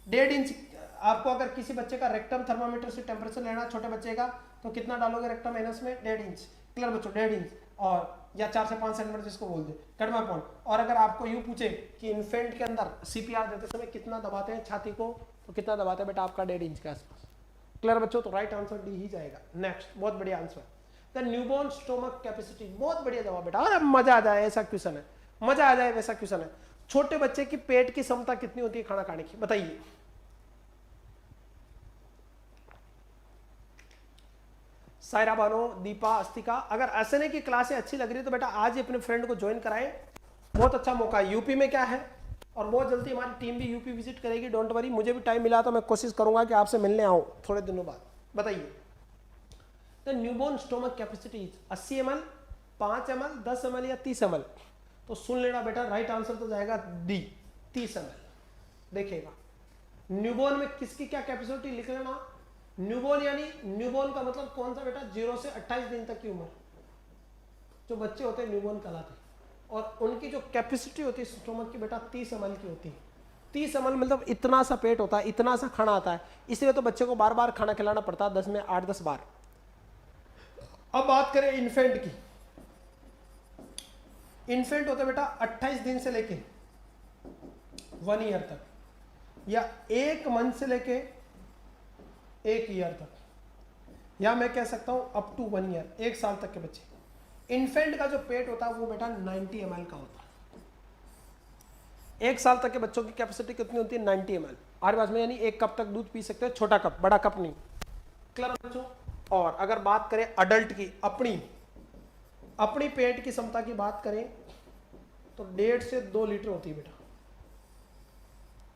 1.5 इंच आपको अगर किसी बच्चे का रेक्टम थर्मामीटर से टेम्परेचर लेना, छोटे बच्चे का, तो कितना डालोगे रेक्टम एनस में? 1.5 इंच। क्लियर बच्चों? 1.5 इंच, और या 4 से 5 सेंटीमीटर जिसको बोल दे। Cut my point. और अगर आपको यूं पूछे कि इन्फेंट के अंदर सीपीआर देते समय कितना दबाते हैं छाती को, तो कितना दबाते हैं बेटा? आपका 1.5 इंच के आसपास। क्लियर बच्चों? तो राइट आंसर डी ही जाएगा। नेक्स्ट, बहुत बढ़िया answer. The newborn stomach capacity, बहुत बढ़िया जवाब बेटा। अरे मजा आ जाए ऐसा क्वेश्चन है, मजा आ जाए वैसा क्वेश्चन है। छोटे बच्चे की पेट की क्षमता कितनी होती है खाना खाने की? बताइए। सायरा बानो, दीपा, अस्तिका, अगर एसएनए की क्लासें अच्छी लग रही है तो बेटा आज ही अपने फ्रेंड को ज्वाइन कराएं, बहुत अच्छा मौका है। यूपी में क्या है, और बहुत जल्दी हमारी टीम भी यूपी विजिट करेगी, डोंट वरी। मुझे भी टाइम मिला तो मैं कोशिश करूंगा कि आपसे मिलने आऊं थोड़े दिनों बाद। बताइए। The newborn stomach capacity 80 ml, 5 ml, 10 ml या 30 ml? तो सुन लेना बेटा, राइट आंसर तो जाएगा डी, 30 ml। देखिएगा न्यूबॉर्न में किसकी क्या कैपेसिटी लिख लेना। न्यूबॉर्न यानी न्यूबॉर्न का मतलब कौन सा बेटा? 0 से 28 दिन तक की उम्र जो बच्चे होते हैं न्यूबॉर्न कहलाते हैं, और उनकी जो कैपेसिटी होती है स्टोमक की बेटा 30 ml की होती है। 30 ml मतलब इतना सा पेट होता है, इतना सा खाना आता है, इसलिए तो बच्चे को बार बार खाना खिलाना पड़ता है, 10 में 8-10 बार। अब बात करें इन्फेंट की। इन्फेंट होते बेटा 28 दिन से लेके 1 ईयर तक, या 1 मंथ से लेके 1 ईयर तक, या मैं कह सकता हूं अप टू 1 ईयर, 1 साल तक के बच्चे। इन्फेंट का जो पेट होता है वो बेटा 90 ml का होता है। 1 साल तक के बच्चों की कैपेसिटी कितनी होती है? 90 ml। हमारे पास में यानी 1 कप तक दूध पी सकते हैं, छोटा कप, बड़ा कप नहीं। क्लियर बच्चों? और अगर बात करें अडल्ट की, अपनी पेट की क्षमता की बात करें तो 1.5 से 2 लीटर होती है बेटा।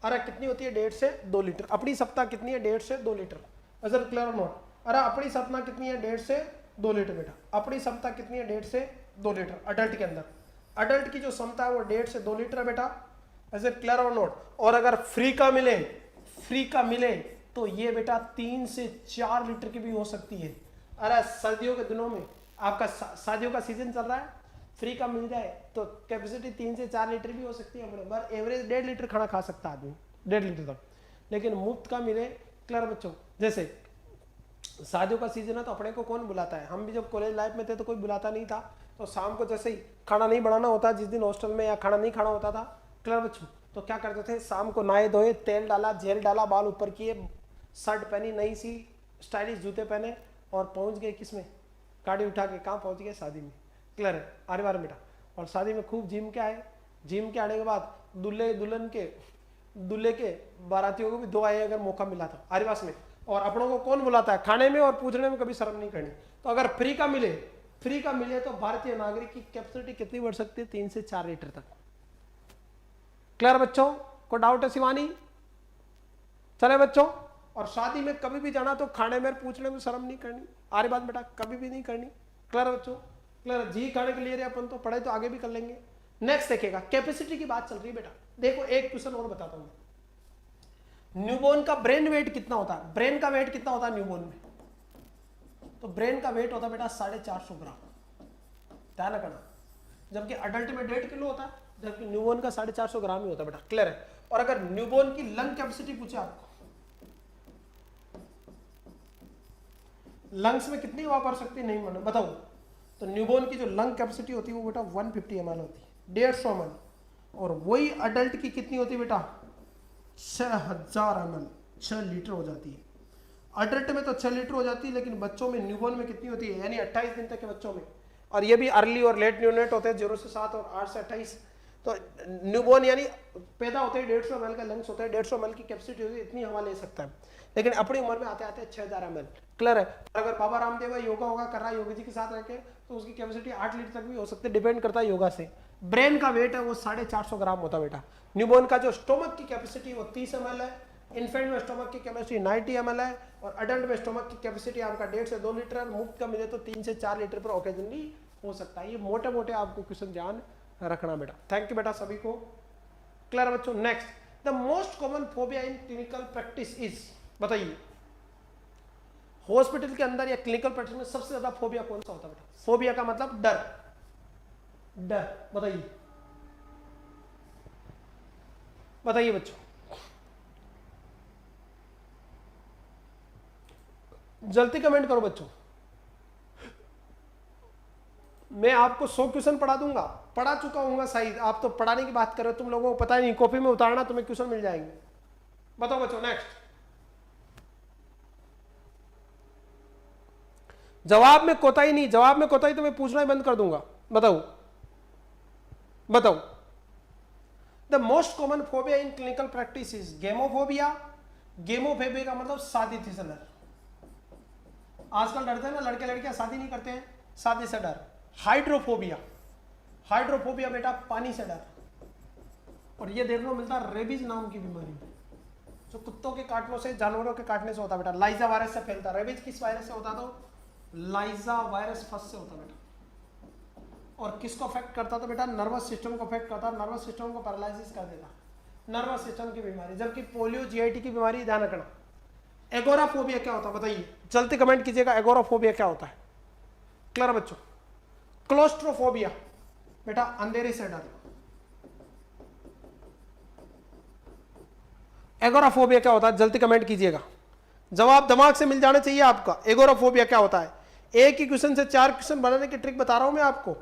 अरे कितनी होती है? 1.5 से 2 लीटर। अपनी क्षमता कितनी है? 1.5 से 2 लीटर। अगर क्लियर नोट। अरे अपनी क्षमता कितनी है? 1.5 से 2 लीटर बेटा। अपनी क्षमता कितनी है? 1.5 से 2 लीटर अडल्ट के अंदर। अडल्ट की जो क्षमता है वो 1.5 से 2 लीटर है बेटा। ऐसे क्लियर और नोट। और अगर फ्री का मिले तो ये बेटा 3 से 4 लीटर की भी हो सकती है। अरे सर्दियों के दिनों में आपका शादियों का सीजन चल रहा है, फ्री का मिल जाए तो कैपेसिटी 3 से 4 लीटर भी हो सकती है। पर एवरेज 1.5 लीटर खाना खा सकता है आदमी, 1.5 लीटर तक। लेकिन मुफ्त का मिले, क्लियर बच्चों? जैसे शादियों का सीजन है तो अपने को कौन बुलाता है? हम भी जब कॉलेज लाइफ में थे तो कोई बुलाता नहीं था। तो शाम को जैसे ही खाना नहीं बनाना होता, जिस दिन हॉस्टल में या खाना नहीं खाना होता था, क्लियर बच्चों, तो क्या करते थे? शाम को नहाए धोए, तेल डाला, जेल डाला, बाल ऊपर किए, शर्ट पहनी, नई सी स्टाइलिश जूते पहने, और पहुंच गए किसमें? गाड़ी उठा के कहाँ पहुंच गए? शादी में। क्लियर है? अरे बार बेटा। और शादी में खूब जिम के आए, जिम के आने के बाद दूल्हे के बारातियों को भी 2 आए अगर मौका मिला था आरिवास में। और अपनों को कौन बुलाता है? खाने में और पूछने में कभी शर्म नहीं करनी। तो अगर फ्री का मिले तो भारतीय नागरिक की कैपेसिटी कितनी बढ़ सकती है? 3 से 4 लीटर तक। क्लियर बच्चों? को डाउट है शिवानी? चले बच्चों। और शादी में कभी भी जाना तो खाने में पूछने में शर्म नहीं करनी। आरी बात बेटा, कभी भी नहीं करनी। क्लियर बच्चों? क्लियर? जी खाने के लिए अपन तो पढ़ाई तो आगे भी कर लेंगे, नेक्स्ट देखिएगा, कैपेसिटी की बात चल रही है बेटा। देखो एक क्वेश्चन और बताता हूं, न्यूबॉर्न का ब्रेन वेट कितना होता है? ब्रेन का वेट कितना होता है न्यूबॉर्न में? तो ब्रेन का वेट होता है बेटा 450 ग्राम, ध्यान रखना। जबकि अडल्ट में 1.5 किलो होता है, जबकि न्यूबॉर्न का 450 ग्राम ही होता है बेटा। क्लियर है? और अगर न्यूबॉर्न की लंग कैपेसिटी पूछे आपको, लंग्स में कितनी हवा भर सकती है, नहीं मालूम, बताओ। तो न्यूबॉर्न की जो लंग कैपेसिटी होती है वो बेटा 150 ml होती है, 150 ml। और वही अडल्ट की कितनी होती है बेटा? 6000 ml, 6 लीटर हो जाती है। अडल्ट में तो 6 लीटर हो जाती है, लेकिन बच्चों में न्यूबॉर्न में कितनी होती है, यानी 28 दिन तक के बच्चों में। और ये भी अर्ली और लेट न्यूनेट होते हैं, 0 से 7 और 8 से 28। तो न्यूबॉर्न यानी पैदा होते हैं 150 ml का लंग्स होता है, 150 ml की कैपेसिटी होती है, इतनी हवा ले सकता है। लेकिन अपनी उम्र में आते आते 6000 ml। क्लियर है? और अगर बाबा रामदेव योगा होगा कर रहा है योगी जी के साथ रहकर, तो उसकी कैपेसिटी 8 लीटर तक भी हो सकती है, डिपेंड करता है योगा से। ब्रेन का वेट है वो 450 ग्राम होता है बेटा। न्यूबॉर्न का जो स्टोमक की कैपेसिटी वो 30 ml है, इन्फेंट में स्टोमक की कैपेसिटी 90 ml है, और अडल्ट में स्टोमक की कैपेसिटी आपका 1.5 से 2 लीटर, मुफ्त का मिले तो 3 से 4 लीटर पर ओकेजनली हो सकता है। ये मोटे मोटे आपको क्वेश्चन ध्यान रखना बेटा। थैंक यू बेटा सभी को। क्लियर बच्चों? Next, the most common phobia in clinical practice is, बताइए हॉस्पिटल के अंदर या क्लिनिकल प्रैक्टिस में सबसे ज्यादा फोबिया कौन सा होता है बेटा? फोबिया का मतलब डर, डर, बताइए बताइए बच्चों, जल्दी कमेंट करो बच्चों। मैं आपको 100 क्वेश्चन पढ़ा दूंगा, पढ़ा चुका हूँ शायद, आप तो पढ़ाने की बात कर रहे हो, तुम लोगों को पता नहीं, कॉपी में उतारना तुम्हें क्वेश्चन मिल जाएंगे। बताओ बच्चों नेक्स्ट। जवाब में कोताही नहीं, जवाब में कोताही तो मैं पूछना ही बंद कर दूंगा। बताओ बताओ। The most common phobia in clinical practice is gamophobia. Gamophobia का मतलब शादी से डर। आजकल डरते हैं ना लड़के लड़कियां, शादी नहीं करते हैं, शादी से डर। हाइड्रोफोबिया, हाइड्रोफोबिया बेटा पानी से डर। और ये देखने को मिलता है रेबीज नाम की बीमारी, जो कुत्तों के काटने से, जानवरों के काटने से होता है बेटा। लाइजा वायरस से फैलता है। रेबीज किस वायरस से होता? तो लाइजा वायरस फर्स्ट से होता बेटा। और किसको अफेक्ट करता था बेटा? नर्वस सिस्टम को अफेक्ट करता, नर्वस सिस्टम को पैरालिसिस कर देता, नर्वस सिस्टम की बीमारी। जबकि पोलियो, जीआईटी की बीमारी, ध्यान रखना। एगोराफोबिया क्या होता है बताइए, जल्दी कमेंट कीजिएगा, एगोराफोबिया क्या होता है? क्लियर बच्चों? क्लोस्ट्रोफोबिया बेटा अंधेरे से डर। एगोराफोबिया क्या होता है? जल्दी कमेंट कीजिएगा, जवाब दिमाग से मिल जाना चाहिए आपका। एगोराफोबिया क्या होता है? एक ही क्वेश्चन से 4 क्वेश्चन बनाने की ट्रिक बता रहा हूं मैं आपको,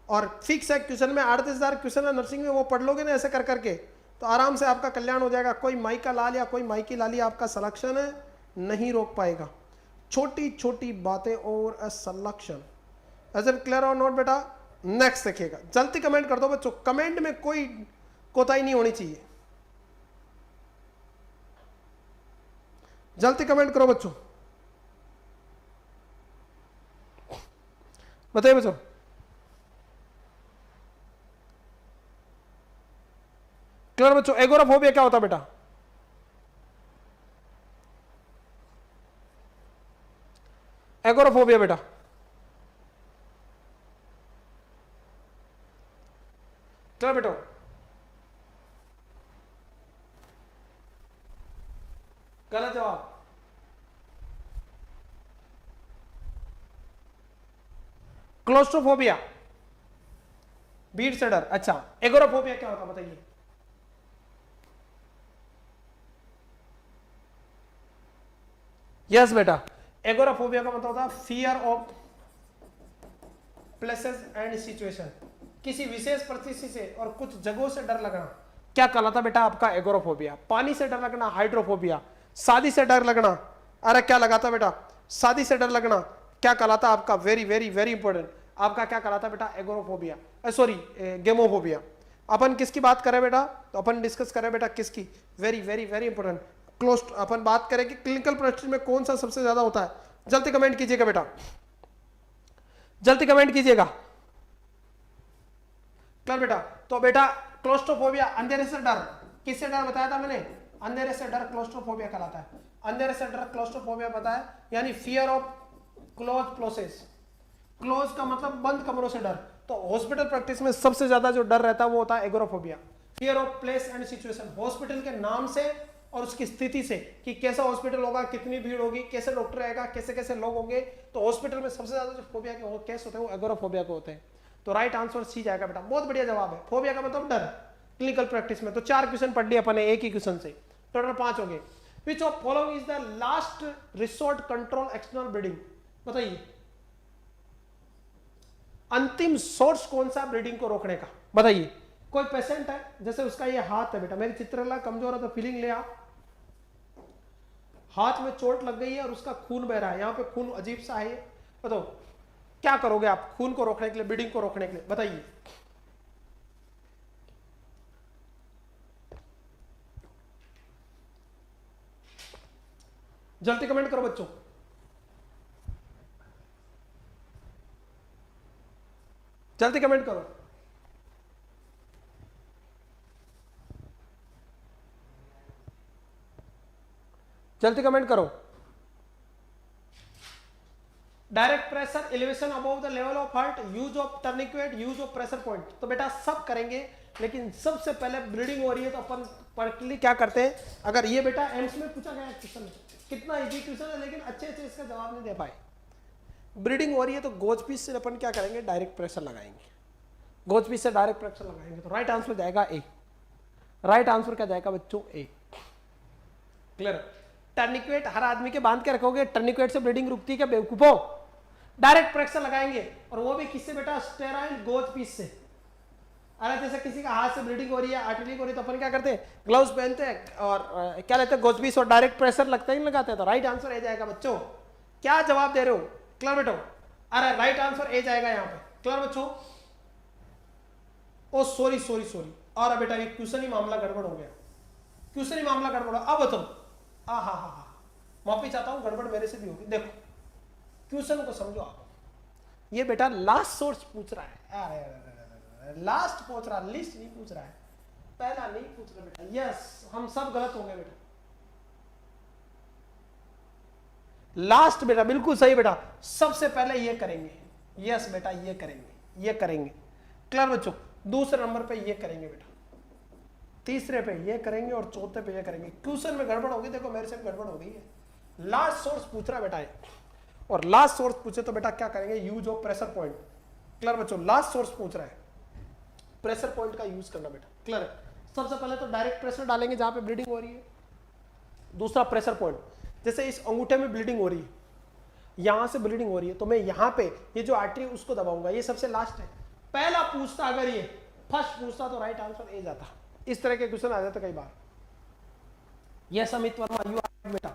और फिक्स है क्वेश्चन में 38,000 क्वेश्चन है नर्सिंग में, वो पढ़ लोगे ना ऐसे कर करके, तो आराम से आपका कल्याण हो जाएगा। कोई माई का लाल या कोई माई की लाली आपका सिलेक्शन है नहीं रोक पाएगा। छोटी छोटी बातें और सिलेक्शन। ऐसे क्लियर और नोट बेटा? नेक्स्ट देखिएगा, जल्दी कमेंट कर दो बच्चों, कमेंट में कोई कोताही नहीं होनी चाहिए, जल्दी कमेंट करो बच्चों। बताइए बच्चों। क्लियर बच्चों? एगोराफोबिया क्या होता है बेटा? एगोराफोबिया बेटा क्लियर बेटा? गलत जवाब। क्लोस्ट्रोफोबिया भीड़ से डर। अच्छा, एगोराफोबिया क्या होता बताइए? यस बेटा, एगोराफोबिया का मतलब होता है fear of places and situation. किसी विशेष परिस्थिति से और कुछ जगहों से डर लगना क्या कहलाता बेटा आपका? एगोराफोबिया। पानी से डर लगना हाइड्रोफोबिया। शादी से डर लगना, अरे क्या लगाता बेटा? शादी से डर लगना क्या कहलाता आपका? वेरी वेरी वेरी इंपॉर्टेंट, आपका क्या कहलाता बेटा? Agoraphobia, sorry gamophobia. अपन किसकी बात करें बेटा? तो अपन डिस्कस करें बेटा किसकी? Very very very important. Close अपन बात करें कि क्लिनिकल प्रैक्टिस में कौन सा सबसे ज्यादा होता है। जल्दी कमेंट कीजिएगा बेटा, जल्दी कमेंट कीजिएगा। क्लियर बेटा? तो बेटा क्लोस्ट्रोफोबिया अंधेरे से डर, किससे डर बताया था मैंने? अंधेरे से डर क्लोस्ट्रोफोबिया कहलाता है। अंधेरे से डर क्लोस्ट्रोफोबिया बताया, यानी fear of close places. Close का मतलब बंद कमरों से डर, तो हॉस्पिटल प्रैक्टिस में सबसे ज्यादा जो डर रहता है वो होता है agoraphobia, fear of place and situation. Hospital के नाम से और उसकी स्थिति से कि कैसा हॉस्पिटल होगा, कितनी भीड़ होगी, कैसे डॉक्टर रहेगा, कैसे कैसे लोग होंगे। तो हॉस्पिटल में सबसे ज्यादा जो फोबिया के केस होते हैं वो एगोराफोबिया के होते हैं। तो राइट आंसर सी जाएगा बेटा, बहुत बढ़िया जवाब है। फोबिया का मतलब डर क्लिनिकल प्रैक्टिस में। तो 4 क्वेश्चन पढ़ लिए अपन ने एक ही क्वेश्चन से, टोटल 5 हो गए। विच of following is the last resort control external bleeding? बताइए अंतिम सोर्स कौन सा ब्लीडिंग को रोकने का? बताइए। कोई पेशेंट है, जैसे उसका ये हाथ है बेटा, मेरी चित्रकला कमजोर है तो फीलिंग ले आप, हाथ में चोट लग गई है और उसका खून बह रहा है, यहां पे खून अजीब सा है, बताओ क्या करोगे आप खून को रोकने के लिए, ब्लीडिंग को रोकने के लिए? बताइए। जल्दी कमेंट करो बच्चों। जल्दी कमेंट करो। जल्दी कमेंट करो। Direct pressure, elevation above the level of heart, use of tourniquet, use of pressure point. तो बेटा सब करेंगे, लेकिन सबसे पहले ब्लीडिंग हो रही है तो अपन पर्टिकुलरली क्या करते हैं? अगर ये बेटा एम्स में पूछा गया क्वेश्चन, कितना इजी क्वेश्चन है लेकिन अच्छे अच्छे इसका जवाब नहीं दे पाए। ब्लीडिंग हो रही है तो गोज पीस से अपन क्या करेंगे? डायरेक्ट प्रेशर लगाएंगे, गोज पीस से डायरेक्ट प्रेशर लगाएंगे। तो राइट आंसर जाएगा ए। राइट आंसर क्या जाएगा बच्चों? ए। क्लियर? टर्निक्वेट हर आदमी के बांध के रखोगे, टर्निक्वेट से ब्लीडिंग रुकती है क्या बेवकूफो? डायरेक्ट प्रेशर लगाएंगे, और वो भी किससे बेटा? स्टेराइल गोज पीस से। अरे जैसे किसी का हाथ से ब्लीडिंग हो रही है, आर्टरी हो रही है, तो अपन क्या करते हैं? ग्लव्स पहनते हैं और क्या लेते हैं? गोज पीस, और डायरेक्ट प्रेशर लगता ही नहीं लगाते हैं। तो राइट आंसर ए जाएगा बच्चों। क्या जवाब दे रहे हो? क्लियर बेटो? अरे राइट आंसर ए जाएगा यहाँ पे। क्लियर बच्चों? ओ सॉरी सॉरी सॉरी, और बेटा ये क्वेश्चन ही मामला गड़बड़ हो गया, क्वेश्चन ही मामला गड़बड़। अब बताओ, हा, माफी चाहता हूं, गड़बड़ मेरे से भी होगी। देखो क्वेश्चन को समझो आप। ये बेटा लास्ट सोर्स पूछ रहा है, अरे लास्ट पूछ रहा, लिस्ट नहीं पूछ रहा है, पहला नहीं पूछ रहा बेटा। यस, हम सब गलत होंगे बेटा। लास्ट बेटा बिल्कुल सही बेटा, सबसे पहले ये करेंगे। यस बेटा, ये करेंगे, ये करेंगे। क्लियर बच्चों? दूसरे नंबर पे ये करेंगे बेटा, तीसरे पे ये करेंगे, और चौथे पे ये करेंगे। क्वेश्चन में गड़बड़ होगी, देखो मेरे से भी गड़बड़ हो गई है। लास्ट सोर्स पूछ रहा है बेटा ये, और लास्ट सोर्स पूछे तो बेटा क्या करेंगे? Use of pressure point. Clear बच्चों? लास्ट सोर्स पूछ रहा है, प्रेशर पॉइंट का यूज करना बेटा। क्लियर है? सबसे पहले तो डायरेक्ट प्रेशर डालेंगे जहां पे ब्लीडिंग हो रही है। दूसरा प्रेशर पॉइंट, जैसे इस अंगूठे में ब्लीडिंग हो रही है, यहां से ब्लीडिंग हो रही है, तो मैं यहां पे ये जो आर्टरी उसको दबाऊंगा। ये सबसे लास्ट है। पहला पूछता, अगर ये फर्स्ट पूछता तो राइट आंसर ए जाता। इस तरह के क्वेश्चन आ जाते कई बार। Yes Amit Verma, you are right बेटा,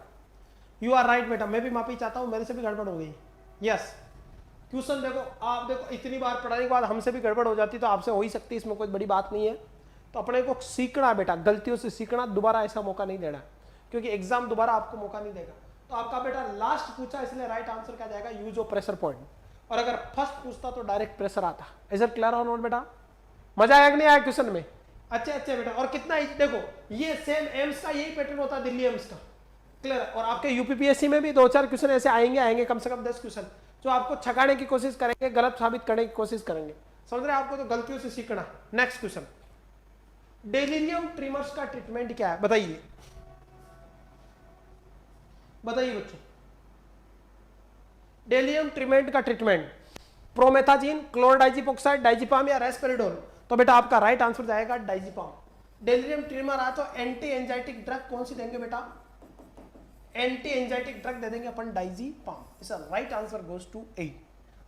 यू आर राइट बेटा। मैं भी माफी चाहता हूं, मेरे से भी गड़बड़ हो गई। यस, क्वेश्चन देखो आप, देखो इतनी बार पढ़ाने के बाद हमसे भी गड़बड़ हो जाती तो आपसे हो ही सकती, इसमें कोई बड़ी बात नहीं है। तो अपने को सीखना बेटा, गलतियों से सीखना, दोबारा ऐसा मौका नहीं देना, क्योंकि एग्जाम दोबारा आपको मौका नहीं देगा। तो आपका बेटा लास्ट पूछा, इसलिए राइट आंसर क्या जाएगा? Use of pressure point. और अगर फर्स्ट पूछता तो डायरेक्ट प्रेशर आता। इज इट क्लियर और नॉट बेटा? मजा आया कि नहीं आया क्वेश्चन में? अच्छे अच्छे बेटा। और कितना ही देखो, ये सेम एम्स का यही पैटर्न होता है, दिल्ली एम्स का। क्लियर? और आपके यूपीपीएससी में भी 2-4 क्वेश्चन ऐसे आएंगे, कम से कम 10 क्वेश्चन, जो आपको छकाने की कोशिश करेंगे, गलत साबित करने की कोशिश करेंगे। समझ रहे हैं? आपको तो गलतियों से सीखना। नेक्स्ट क्वेश्चन, डेलिरियम ट्रिमर्स का ट्रीटमेंट क्या है? बताइए, बताइए बच्चों। डेलिरियम ट्रीटमेंट का ट्रीटमेंट, प्रोमेथाजीन, क्लोरोडाइजिपोक्साइड, डाइजिपाम या रेस्पेरिडोल? तो बेटा आपका राइट आंसर जाएगा डाइजिपाम। डेलिरियम ट्रिमर आया तो एंटी एंजाइटिक ड्रग कौन सी देंगे बेटा? एंटी एंजाइटिक ड्रग दे देंगे अपन, डाइजिपाम। इसका right answer goes to A.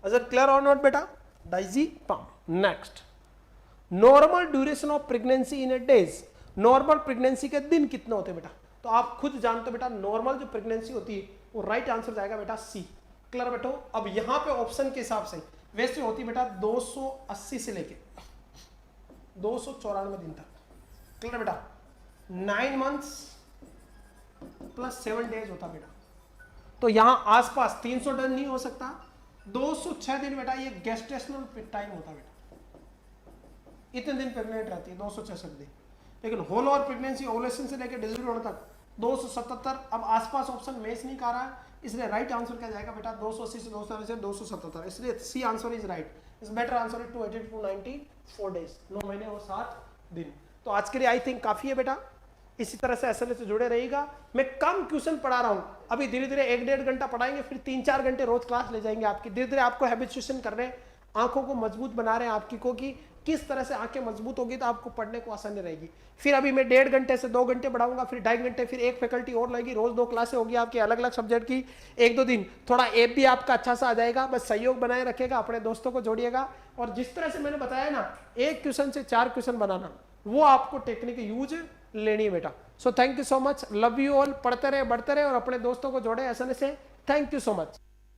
Is it clear और नॉट बेटा? Diazepam. Next, normal duration of pregnancy in a days. Normal pregnancy के दिन कितने होते हैं बेटा? तो आप खुद जानते हो बेटा, नॉर्मल जो प्रेगनेंसी होती है वो राइट आंसर जाएगा बेटा सी। क्लियर बेटो? अब यहां पे ऑप्शन के हिसाब से वैसे होती बेटा 280 से लेके 294 दिन तक। क्लियर बेटा? 9 मंथ्स प्लस 7 डेज होता बेटा। तो यहां आसपास 300 दिन नहीं हो सकता, 206 दिन बेटा ये गेस्टेशनल टाइम होता बेटा। इतने दिन प्रेग्नेंट रहती है, 266 दिन। लेकिन होल ओवर प्रेगनेंसी, ओवुलेशन से लेकर डिलीवरी होने तक 277। अब आसपास ऑप्शन मैच नहीं कर रहा है, इसलिए राइट आंसर क्या जाएगा बेटा 280 से 280 से 277, इसलिए सी आंसर इज राइट। इस better answer is 280 to 94 days, 9 महीने और 7 दिन। तो आज के लिए आई थिंक काफी है बेटा। इसी तरह से एसएलएस से जुड़े रहिएगा। मैं कम क्वेश्चन पढ़ा रहा हूं, अभी धीरे धीरे 1-1.5 घंटा पढ़ाएंगे, फिर 3-4 घंटे रोज क्लास ले जाएंगे आपकी। धीरे धीरे आपको हैबिचुएशन कर रहे हैं, आंखों को मजबूत बना रहे हैं आपकी को, कि किस तरह से आंखें मजबूत होगी तो आपको पढ़ने को आसानी रहेगी। फिर अभी मैं 1.5 घंटे से 2 घंटे पढ़ाऊंगा, फिर 2.5 घंटे, फिर एक फैकल्टी और लगेगी, रोज 2 क्लासें होगी आपकी अलग अलग सब्जेक्ट की। 1-2 दिन थोड़ा ऐप भी आपका अच्छा सा आ जाएगा, बस सहयोग बनाए रखेगा, अपने दोस्तों को जोड़िएगा। और जिस तरह से मैंने बताया ना, एक क्वेश्चन से 4 क्वेश्चन बनाना, वो आपको टेक्निक यूज लेनी है बेटा। So thank you so much, love you all. पढ़ते रहे, बढ़ते रहे और अपने दोस्तों को जोड़े ऐसा से। Thank you so much.